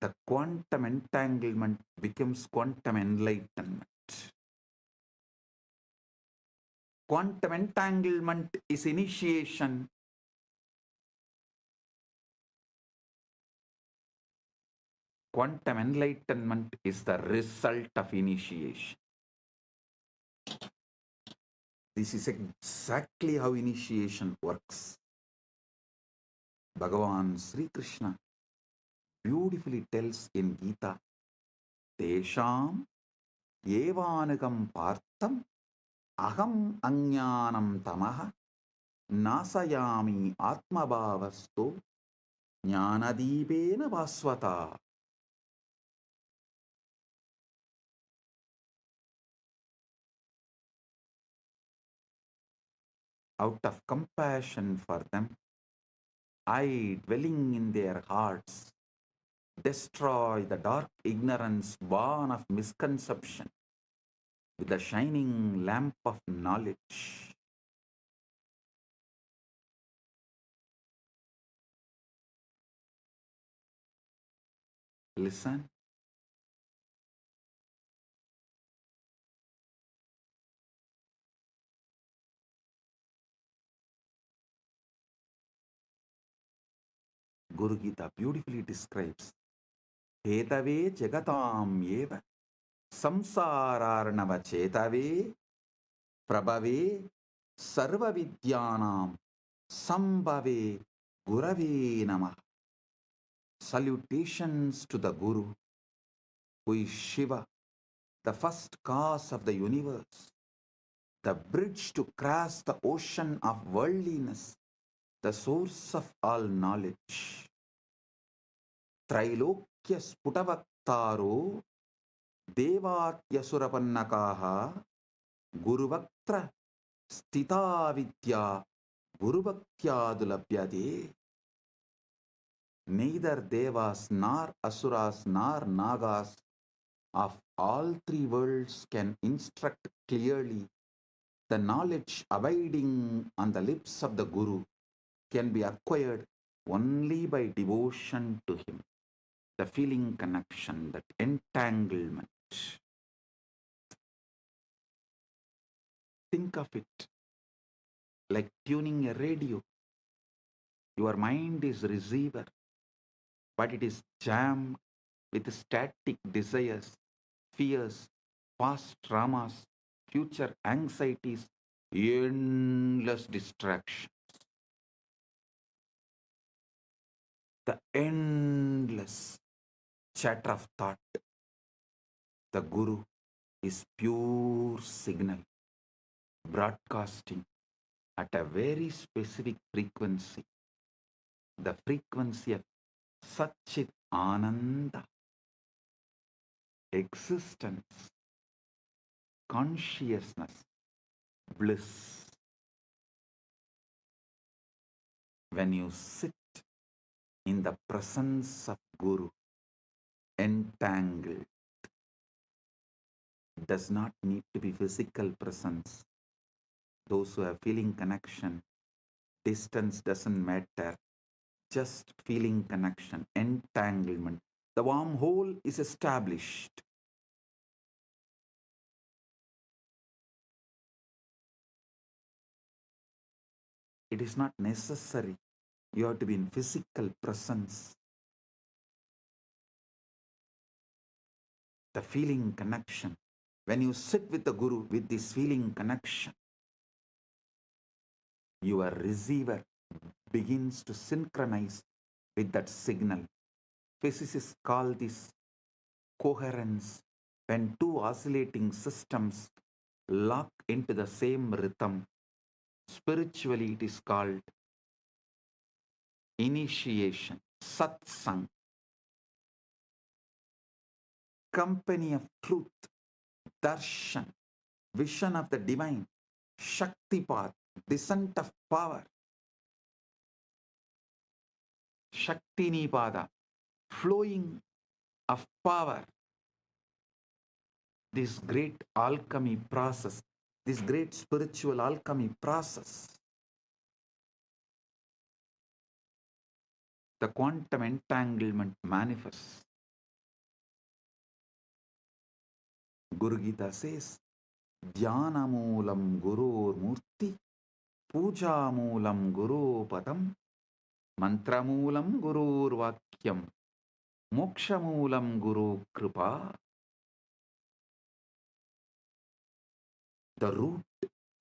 the quantum entanglement becomes quantum enlightenment. Quantum entanglement is initiation. Quantum enlightenment is the result of initiation. This is exactly how initiation works. Bhagavan Sri Krishna beautifully tells in Gita, Tesham evanagam partham aham ajnanam tamaha nasayami atmabhavasto jnanadibena vasvata. Out of compassion for them, I, dwelling in their hearts, destroy the dark ignorance born of misconception with the shining lamp of knowledge. Listen. Guru Gita beautifully describes Hedave Jagatam Eva Samsararnava Chetave Prabhave Sarva Vidyanam Sambhave Gurave Namah. Salutations to the Guru, who is Shiva, the first cause of the universe, the bridge to cross the ocean of worldliness, the source of all knowledge. Trailokya Sputavaktaro Devatyasurapanakaha Guruvaktra Stita Vidya Gurubhaktyadulabhyade. Neither Devas nor Asuras nor Nagas of all three worlds can instruct clearly, the knowledge abiding on the lips of the Guru can be acquired only by devotion to him. The feeling connection, that entanglement. Think of it like tuning a radio. Your mind is receiver, but it is jammed with static desires, fears, past traumas, future anxieties, endless distractions. The endless chatter of thought. The Guru is pure signal, broadcasting at a very specific frequency, the frequency of Satchit Ananda, existence, consciousness, bliss. When you sit in the presence of Guru, entangled, it does not need to be physical presence. Those who have feeling connection, distance doesn't matter, just feeling connection, entanglement. The wormhole is established. It is not necessary. You have to be in physical presence. The feeling connection. When you sit with the Guru with this feeling connection, your receiver begins to synchronize with that signal. Physicists call this coherence. When two oscillating systems lock into the same rhythm, spiritually it is called initiation, satsang, company of truth, darshan, vision of the divine, shaktipat, descent of power, shaktinipada, flowing of power. This great alchemy process, this great spiritual alchemy process, the quantum entanglement manifests. Guru Gita says, Dhyana moolam gurur murti, puja moolam guru padam, mantra moolam gurur vakyam, moksha moolam guru kripa. The root,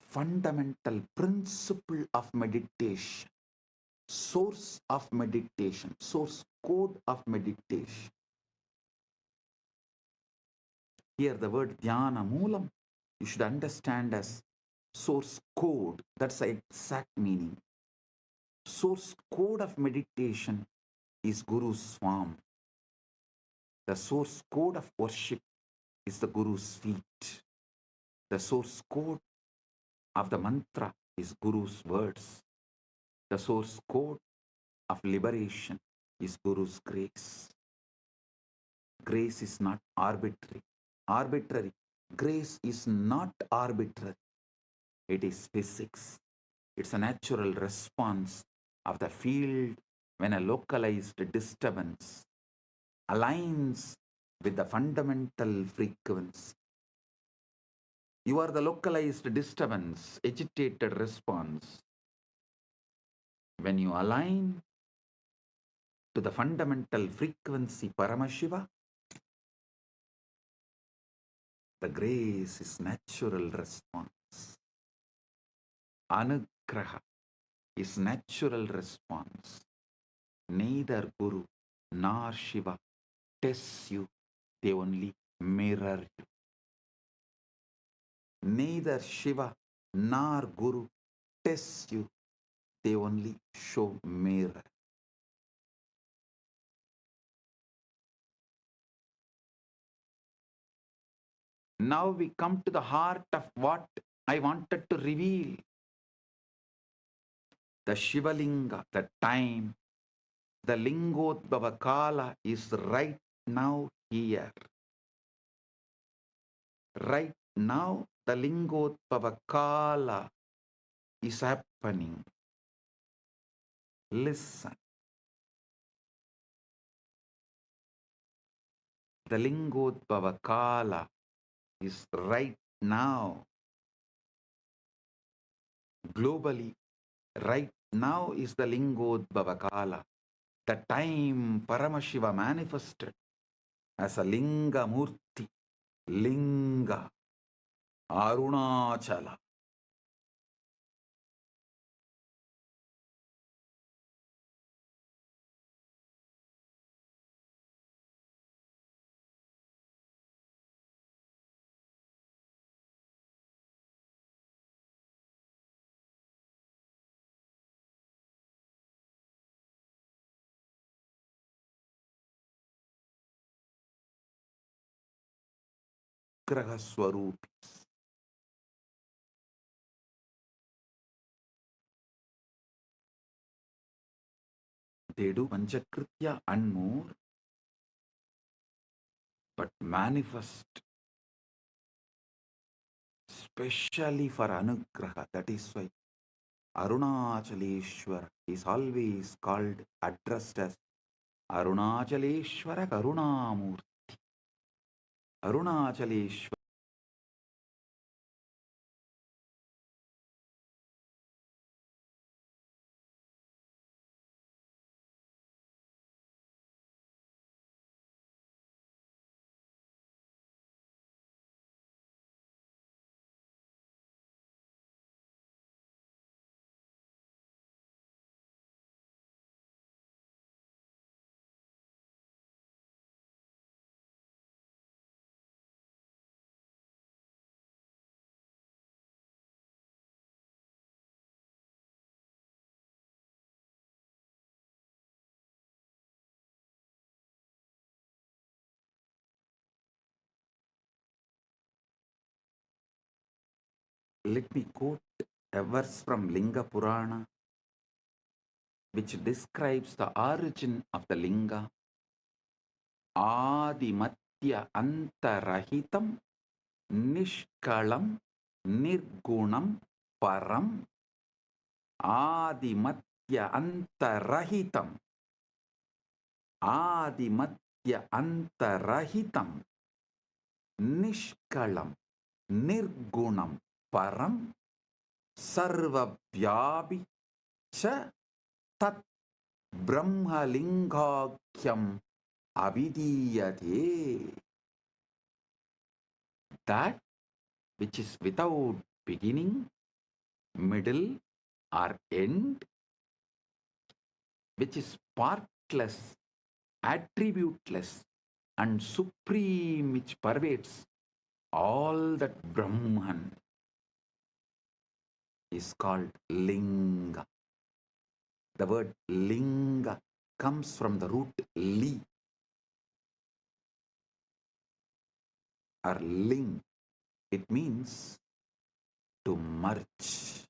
fundamental principle of meditation, source of meditation, source code of meditation. Here the word dhyana moolam, you should understand as source code. That's the exact meaning. Source code of meditation is Guru's form. The source code of worship is the Guru's feet. The source code of the mantra is Guru's words. The source code of liberation is Guru's grace. Grace is not arbitrary. Grace is not arbitrary. It is physics. It's a natural response of the field when a localized disturbance aligns with the fundamental frequency. You are the localized disturbance, agitated response. When you align to the fundamental frequency Paramashiva, the grace is natural response. Anugraha is natural response. Neither Guru nor Shiva tests you, they only mirror you. Neither Shiva nor Guru tests you, they only show mirror. Now we come to the heart of what I wanted to reveal. The Shivalinga, the time, the Lingodbhava Kala is right now here. Right now, the Lingotpava Kala is happening. Listen. The Lingotpava Kala is right now. Globally, right now is the Lingotpava Kala. The time Paramashiva manifested as a Linga Murti, Linga, Arunachala. Graha Swarupis. They do Panchakritya and more, but manifest specially for Anugraha. That is why Arunachaleshwara is always called, addressed as Arunachaleshwara Karunamurti. Arunachaleshwara. Let me quote a verse from Linga Purana which describes the origin of the Linga. Adimatya Antarahitam Nishkalam Nirgunam Param. Adimatya Antarahitam. Adimatya Antarahitam Nishkalam Nirgunam Param Sarvavyabi Cha Tat Brahmalingakyam Avidiyate. That which is without beginning, middle, or end, which is partless, attributeless, and supreme, which pervades all that Brahman, is called Linga. The word Linga comes from the root li or ling. It means to merge,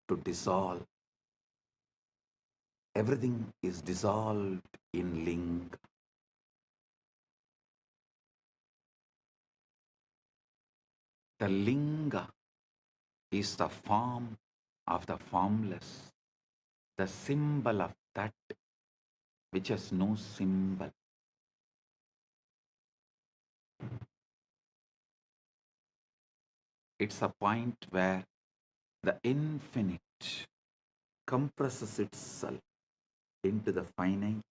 to dissolve. Everything is dissolved in Linga. The Linga is the form of the formless, the symbol of that which has no symbol. It's a point where the infinite compresses itself into the finite,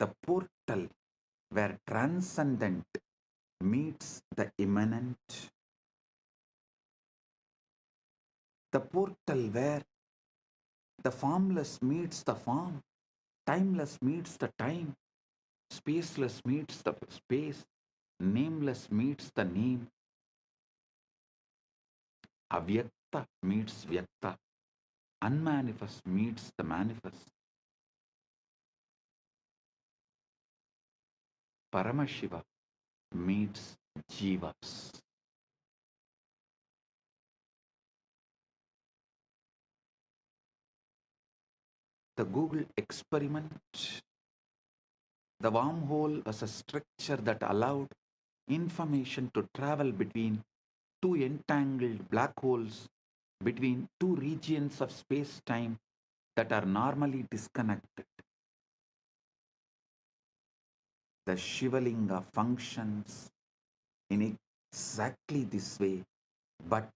the portal where transcendent meets the immanent, the portal where the formless meets the form, timeless meets the time, spaceless meets the space, nameless meets the name, avyakta meets vyakta, unmanifest meets the manifest. Paramashiva meets jivas. The Google experiment, the wormhole was a structure that allowed information to travel between two entangled black holes, between two regions of space-time that are normally disconnected. The Shivalinga functions in exactly this way, but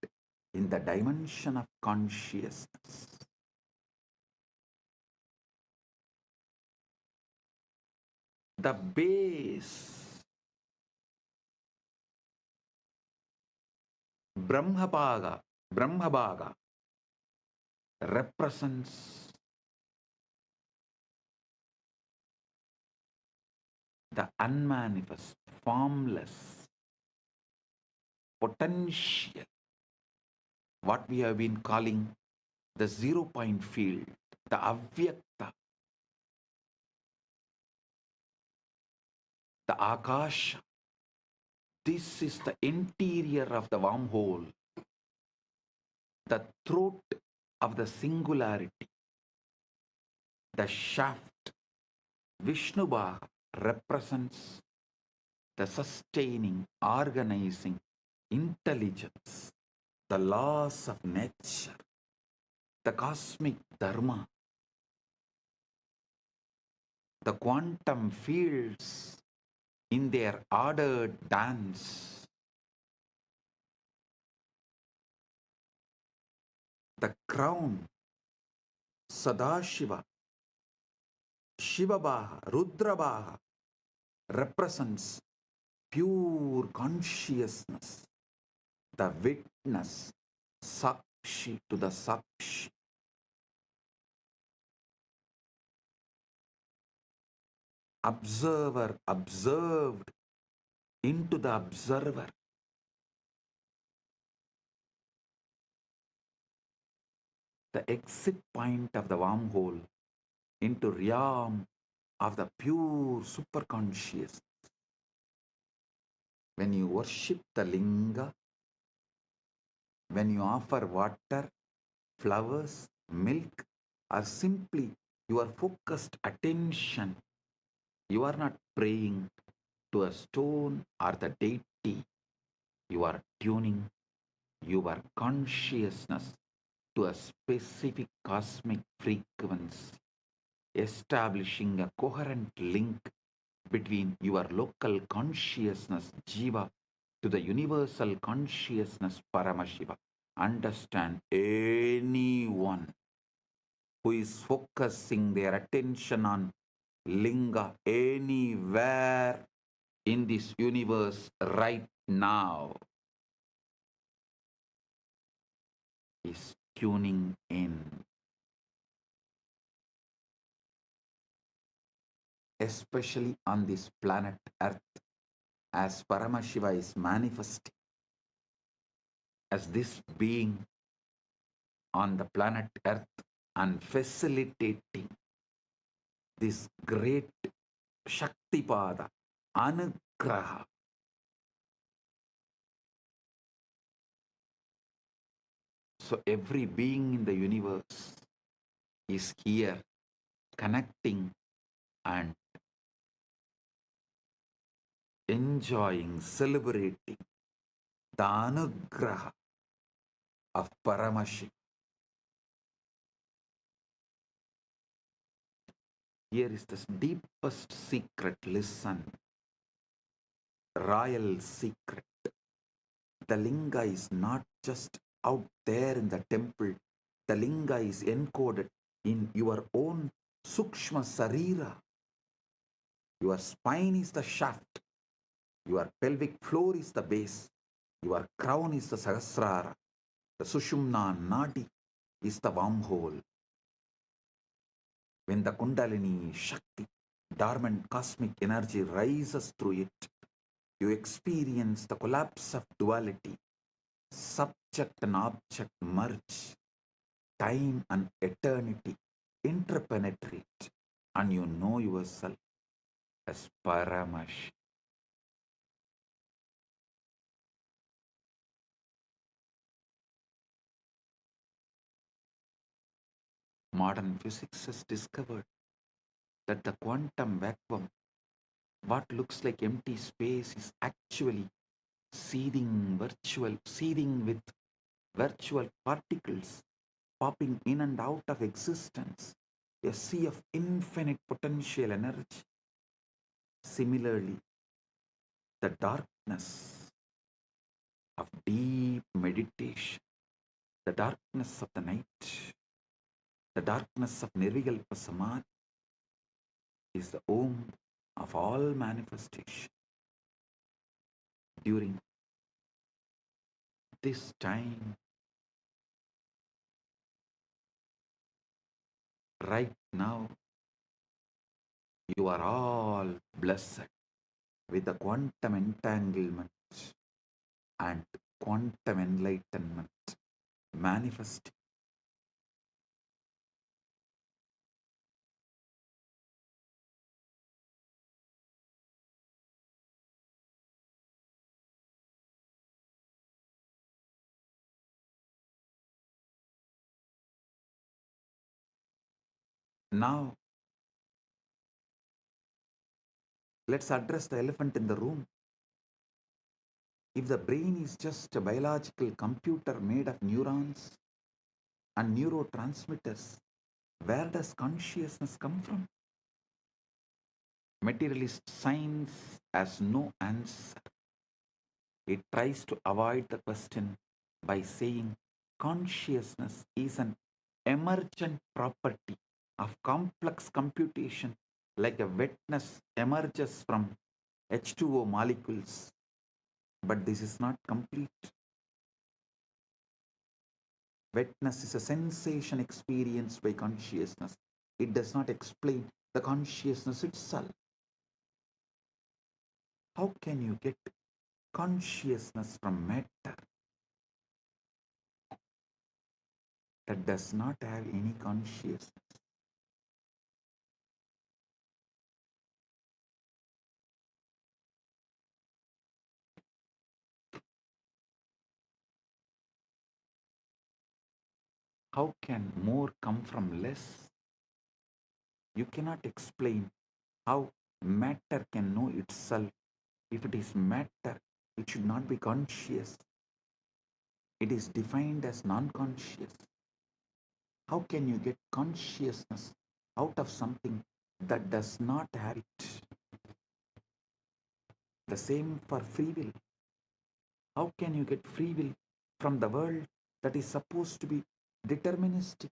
in the dimension of consciousness. The base, Brahmabhaga represents the unmanifest, formless potential, what we have been calling the 0 point field, the avyakta, the akasha. This is the interior of the wormhole, the throat of the singularity, the shaft. Vishnubha represents the sustaining, organizing intelligence, the laws of nature, the cosmic dharma, the quantum fields in their ordered dance, the crown, Sadashiva, Shivabaha, Rudrabaha represents pure consciousness, the witness, Sakshi to the Sakshi. Observer observed into the observer. The exit point of the wormhole into realm of the pure superconscious. When you worship the linga, when you offer water, flowers, milk, or simply your focused attention, you are not praying to a stone or the deity. You are tuning your consciousness to a specific cosmic frequency, establishing a coherent link between your local consciousness, Jiva, to the universal consciousness, Paramashiva. Understand, anyone who is focusing their attention on Linga anywhere in this universe right now is tuning in, especially on this planet Earth, as Paramashiva is manifesting as this being on the planet Earth and facilitating this great Shaktipada, Anugraha. So every being in the universe is here connecting and enjoying, celebrating the Anugraha of Paramashiva. Here is the deepest secret. Listen, royal secret. The linga is not just out there in the temple. The linga is encoded in your own sukshma sarira. Your spine is the shaft. Your pelvic floor is the base. Your crown is the sahasrara. The sushumna nadi is the wormhole. When the kundalini shakti, dormant cosmic energy rises through it, you experience the collapse of duality. Subject and object merge. Time and eternity interpenetrate, and you know yourself as Paramash. Modern physics has discovered that the quantum vacuum What looks like empty space is actually seething with virtual particles popping in and out of existence, a sea of infinite potential energy. Similarly, the darkness of deep meditation, the darkness of the night, the darkness of Nirvikalpa Samadhi is the womb of all manifestation. During this time, right now, you are all blessed with the quantum entanglement and quantum enlightenment manifesting. Now, let's address the elephant in the room. If the brain is just a biological computer made of neurons and neurotransmitters, where does consciousness come from? Materialist science has no answer. It tries to avoid the question by saying consciousness is an emergent property of complex computation, like a wetness emerges from H2O molecules. But this is not complete. Wetness is a sensation experienced by consciousness. It does not explain the consciousness itself. How can you get consciousness from matter that does not have any consciousness? How can more come from less? You cannot explain how matter can know itself. If it is matter, it should not be conscious. It is defined as non-conscious. How can you get consciousness out of something that does not have it? The same for free will. How can you get free will from the world that is supposed to be deterministic?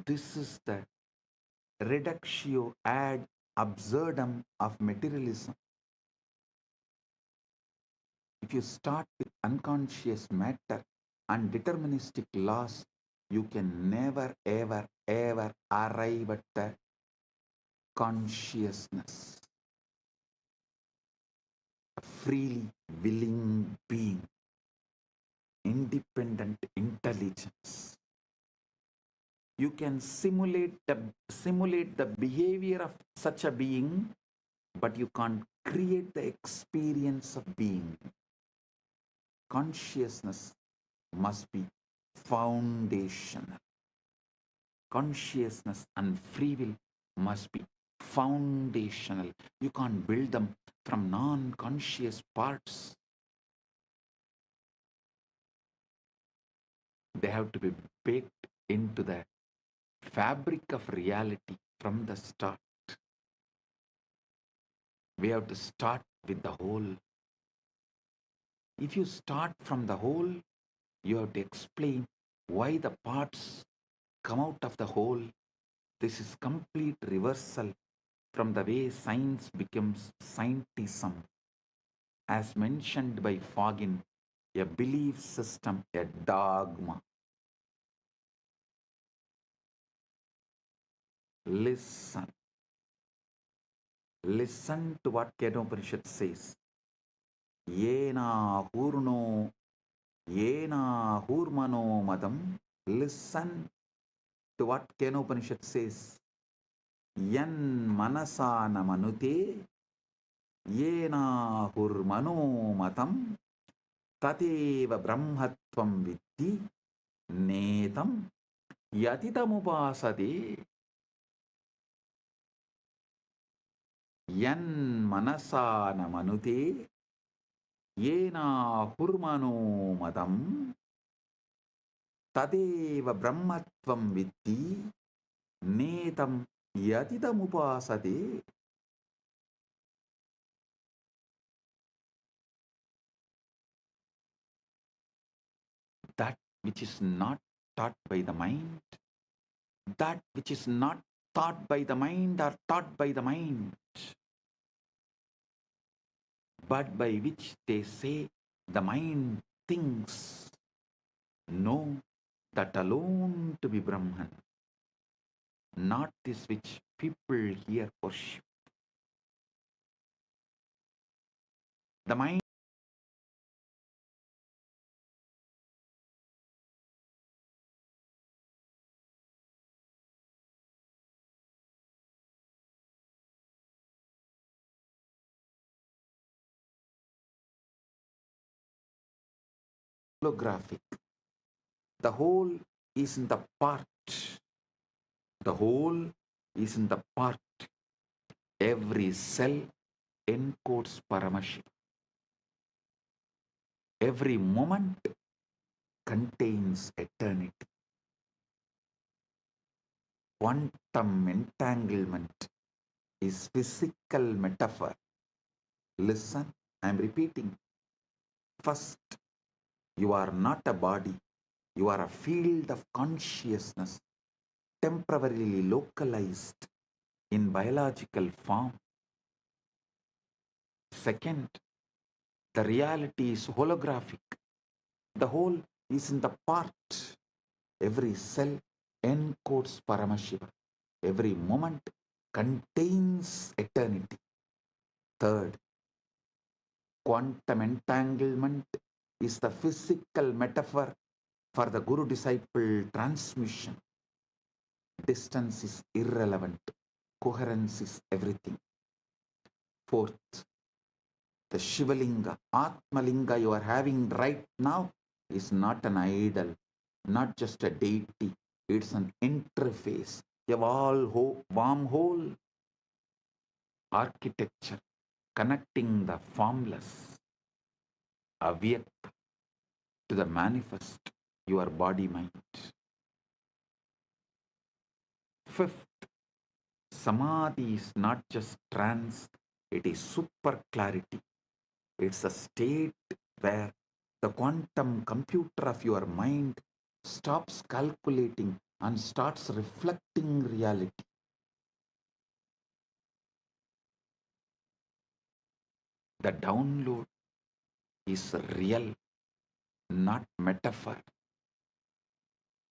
This is the reductio ad absurdum of materialism. If you start with unconscious matter and deterministic laws, you can never, ever, ever arrive at the consciousness, a freely willing being, independent intelligence. You can simulate the behavior of such a being, but you can't create the experience of being. Consciousness must be foundational. Consciousness and free will must be foundational. You can't build them from non-conscious parts. They have to be baked into the fabric of reality from the start. We have to start with the whole. If you start from the whole, you have to explain why the parts come out of the whole. This is complete reversal from the way science becomes scientism. As mentioned by Fagin, a belief system, a dogma. Listen. Listen to what Kedopanishad says. Yena hurno, yena hurmano madam. Listen to what Kenopanishad says. Yan manasa namanute येनाहुर्मनोमतं तदेव ब्रह्मत्वं विद्धि नेतं यतितमुपासते यन्मनसा न मनुते येनाहुर्मनोमतं तदेव ब्रह्मत्वं विद्धि नेतं यतितमुपासते. That which is not taught by the mind, that which is not thought by the mind or taught by the mind, but by which they say the mind thinks, know that alone to be Brahman, not this which people here worship. The mind holographic. The whole is in the part. The whole is in the part. Every cell encodes Paramashiva. Every moment contains eternity. Quantum entanglement is physical metaphor. Listen, I am repeating. First, you are not a body. You are a field of consciousness, temporarily localized in biological form. Second, the reality is holographic. The whole is in the part. Every cell encodes Paramashiva. Every moment contains eternity. Third, quantum entanglement is the physical metaphor for the Guru-disciple transmission. Distance is irrelevant. Coherence is everything. Fourth, the Shivalinga, Atmalinga you are having right now is not an idol, not just a deity. It's an interface, a wormhole architecture connecting the formless, avyakta, to the manifest, your body-mind. Fifth, Samadhi is not just trance, it is super clarity. It's a state where the quantum computer of your mind stops calculating and starts reflecting reality. The download is real, not metaphor.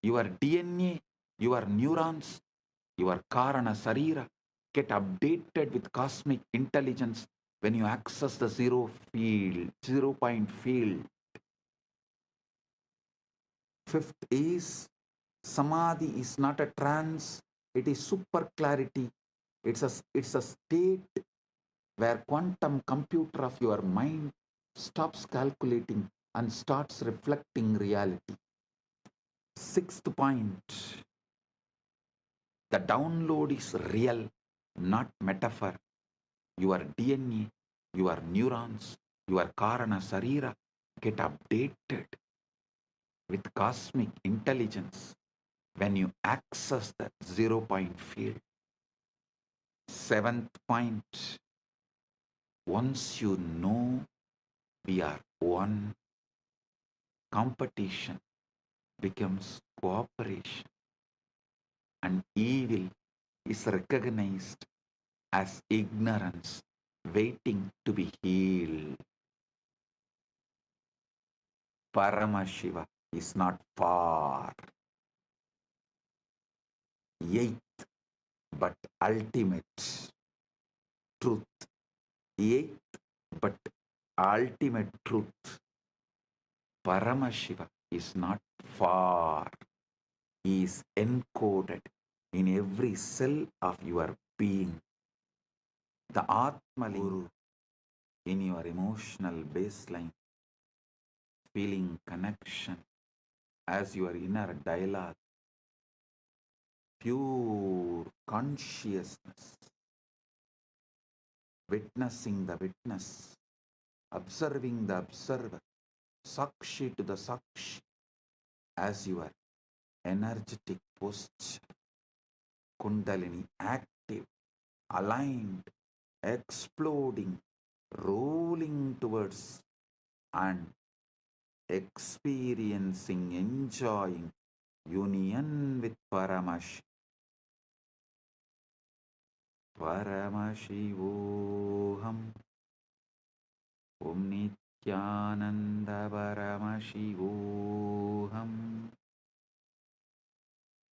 Your DNA, your neurons, your Karana Sarira get updated with cosmic intelligence when you access the zero point field. Fifth is Samadhi is not a trance, it is super clarity. It's a state where quantum computer of your mind stops calculating and starts reflecting reality. Sixth point, the download is real, not metaphor. Your DNA, your neurons, your Karana Sarira get updated with cosmic intelligence when you access the zero point field. Seventh point, once you know we are one, competition becomes cooperation and evil is recognized as ignorance waiting to be healed. Paramashiva is not far. Eighth but ultimate truth. Eighth but ultimate truth. Paramashiva is not far. He is encoded in every cell of your being. The Atmalinga in your emotional baseline, feeling connection as your inner dialogue, pure consciousness, witnessing the witness, observing the observer, Sakshi to the Sakshi, as your energetic posture, Kundalini active, aligned, exploding, rolling towards and experiencing, enjoying union with Paramash. Paramashivoham Om Nityananda Paramashivoham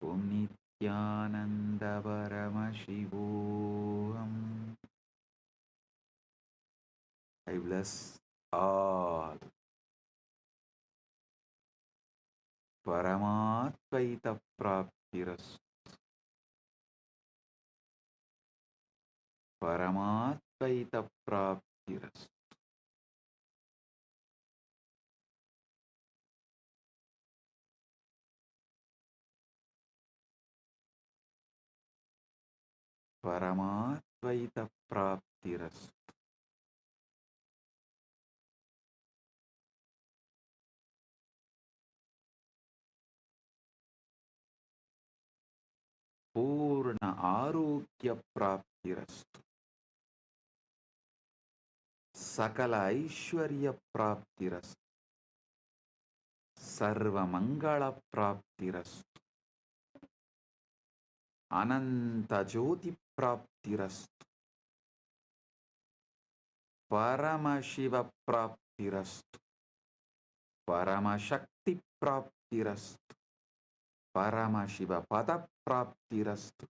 Om Nityananda Paramashivoham. I bless all. Paramatvaita Praptiras. Paramatvaita Praptiras. Paramatvaita Praptiras. Purna Arogya Praptirastu. Sakala Aishwarya Praptirastu. Sarva Mangala Praptirastu. Ananta Jyoti Praptirastu. Paramashiva Praptirastu. Paramashakti Praptirastu. Paramashiva Pada Praptirastu.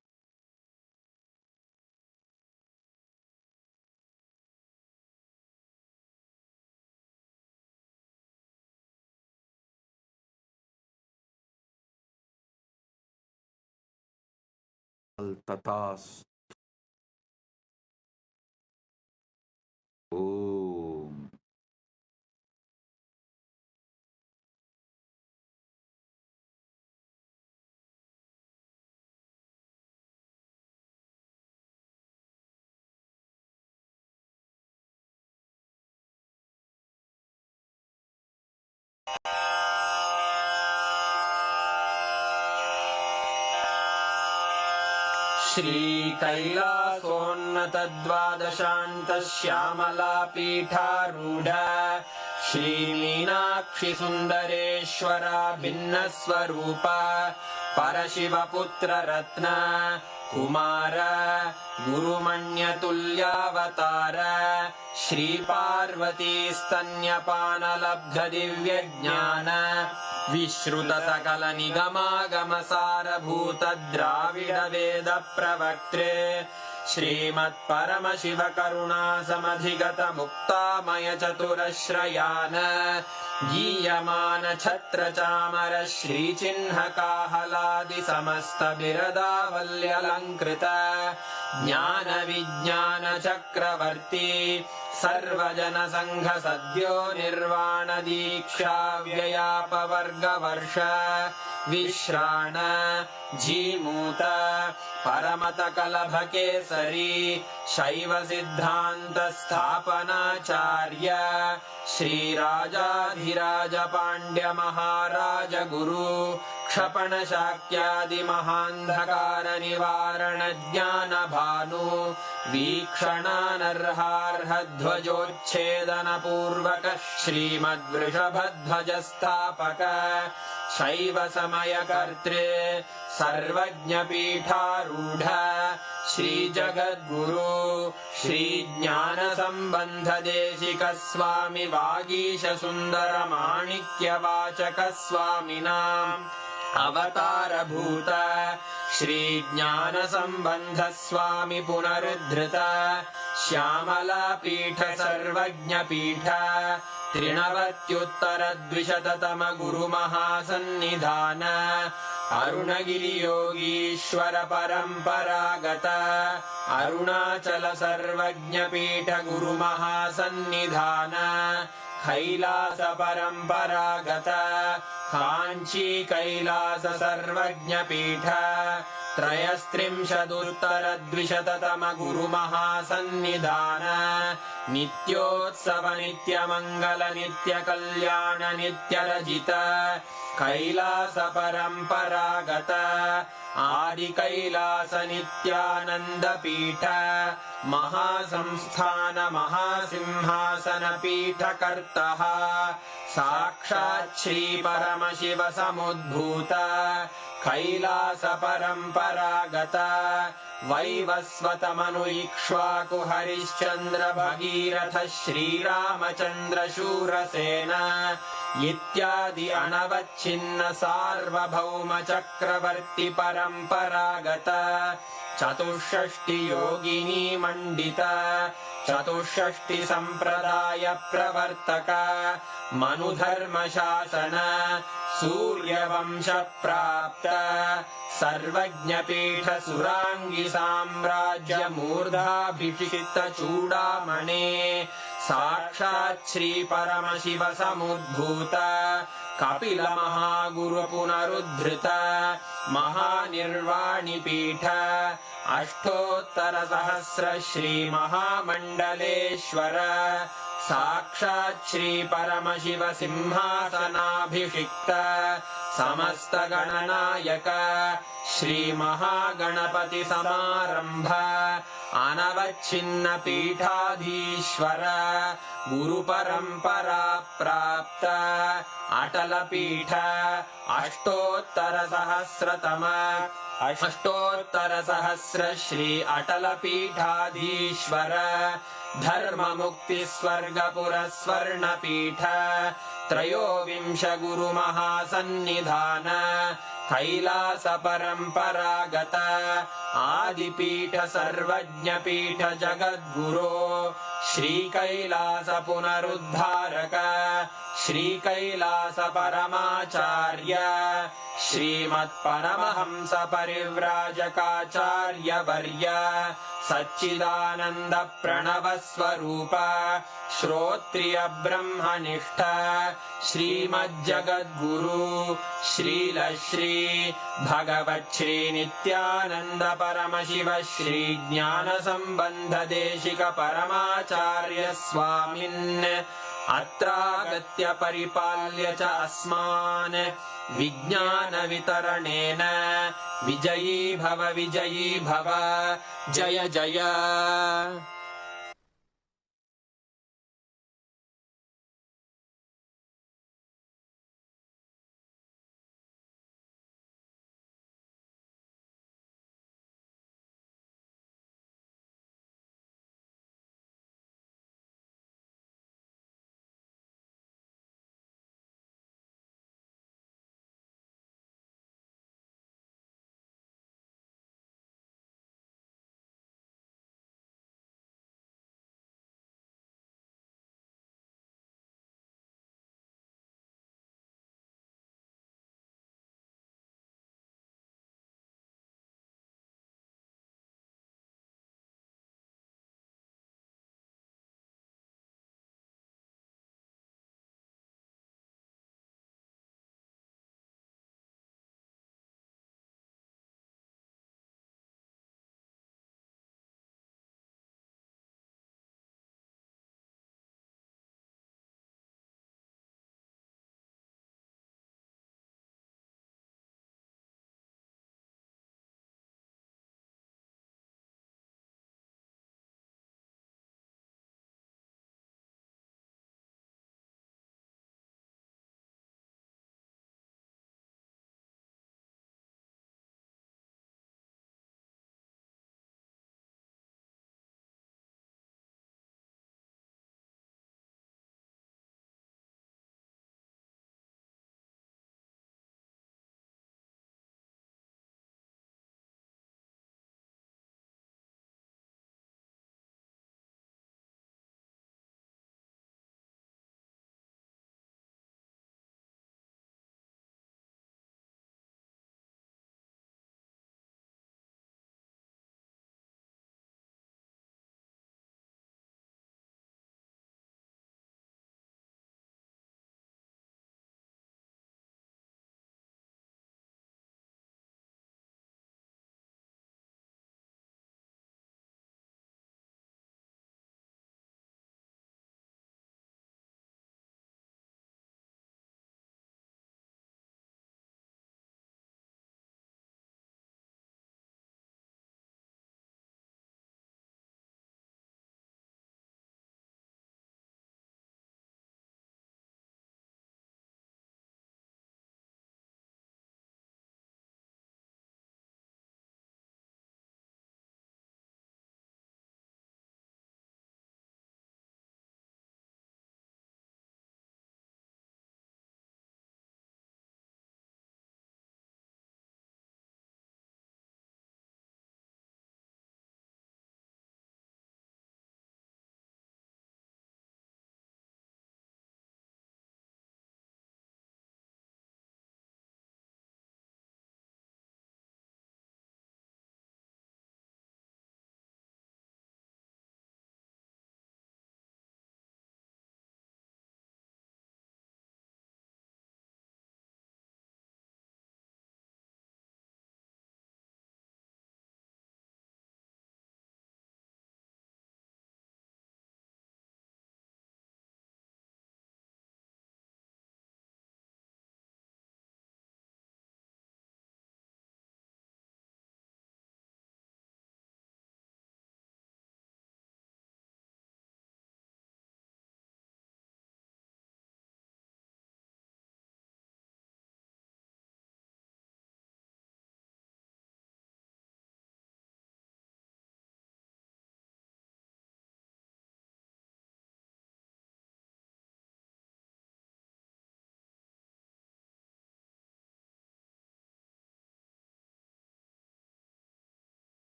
Tatas. Om. श्रीकैलासोन्नतद्वादशान्तश्यामलापीठारूढ श्रीमीनाक्षिसुन्दरेश्वरा भिन्नस्वरूप परशिवपुत्ररत्न Kumar गुरुमण्यतुल्यावतार श्रीपार्वतीस्तन्यपानलब्धदिव्यज्ञान विश्रुतसकलनिगमागमसारभूतद्राविडवेदप्रवक्त्रे श्रीमत्परमशिवकरुणासमधिगतमुक्तामयचतुरश्रयान् गीयमानछत्रचामर श्रीचिह्नकाहलादिसमस्तबिरदावल्यलङ्कृत ज्ञानविज्ञानचक्रवर्ती सर्वजनसङ्घसद्यो निर्वाणदीक्षाव्ययापवर्गवर्ष विश्राण Jimuta परमतकलभकेसरी शैवसिद्धान्तस्थापनाचार्य श्रीराजाधिराजपाण्ड्यमहाराजगुरु क्षपणशाक्यादिमहान्धकारनिवारणज्ञानभानु वीक्षणानर्हार्हध्वजोच्छेदनपूर्वक श्रीमद्वृषभध्वजस्थापक शैवसमयकर्त्रे सर्वज्ञपीठारूढ श्रीजगद्गुरु श्रीज्ञानसम्बन्धदेशिकस्वामि वागीशसुन्दरमाणिक्यवाचकस्वामिनाम् अवतारभूत श्रीज्ञानसम्बन्धस्वामि पुनरुद्धृत श्यामलापीठ सर्वज्ञपीठ त्रिनवत्युत्तरद्विशततम गुरुमहासन्निधान अरुणगिरियोगीश्वर परम्परागत अरुणाचल सर्वज्ञपीठ गुरुमहासन्निधान कैलास परम्परागत काञ्ची कैलास सर्वज्ञपीठ त्रयस्त्रिंशदुत्तरद्विशततम गुरुमहासन्निधान नित्योत्सव नित्यमङ्गल नित्यकल्याण नित्यरजित कैलास परम्परागत आदिकैलास नित्यानन्दपीठ महासंस्थान महासिंहासन पीठकर्तः साक्षात् श्री परमशिव समुद्भूत कैलास परम्परागत वैवस्वत मनु इक्ष्वाकु हरिश्चन्द्र भगीरथ श्रीरामचन्द्र शूरसेन इत्यादि अनवच्छिन्न सार्वभौम चक्रवर्ति परम्परागत चतुष्षष्टि योगिनी मण्डित चतुष्षष्टि सम्प्रदाय प्रवर्तक मनुधर्म शासन सूर्यवंश प्राप्त सर्वज्ञपीठ सुराङ्गी साम्राज्य मूर्धाभिषिक्त चूडामणे साक्षात् श्री परमशिव समुद्भूत कपिल महागुरु पुनरुद्धृत महानिर्वाणिपीठ अष्टोत्तर सहस्र श्री महामण्डलेश्वर साक्षात् श्री परमशिव सिंहासनाभिषिक्त समस्त गणनायक श्री महागणपति समारंभ अनवच्छिन्न पीठाधीश्वर गुरु परंपरा प्राप्त अटल पीठ अष्टोत्तर सहस्र श्री अटल पीठाधीश्वर धर्म मुक्ति स्वर्गपुर स्वर्ण पीठ त्रयोविंश गुरु महासन्निधान कैलास परम्परागत आदिपीठ सर्वज्ञ पीठ जगद्गुरो श्री कैलास पुनरुद्धारक श्री कैलास परमाचार्य श्रीमत्परमहंस परिव्राजकाचार्य वर्य सच्चिदानंद प्रणव स्वरूप श्रोत्रिय ब्रह्मनिष्ठ श्रीमज्जगद्गुरु श्रील श्री भगवत् श्री नित्यानंद परमशिव श्री ज्ञान संबंध देशिक परमाचार्य स्वामिन् अत्रागत्य परिपाल्य च अस्मान् विज्ञान वितरणेन विजयी भव जय जय।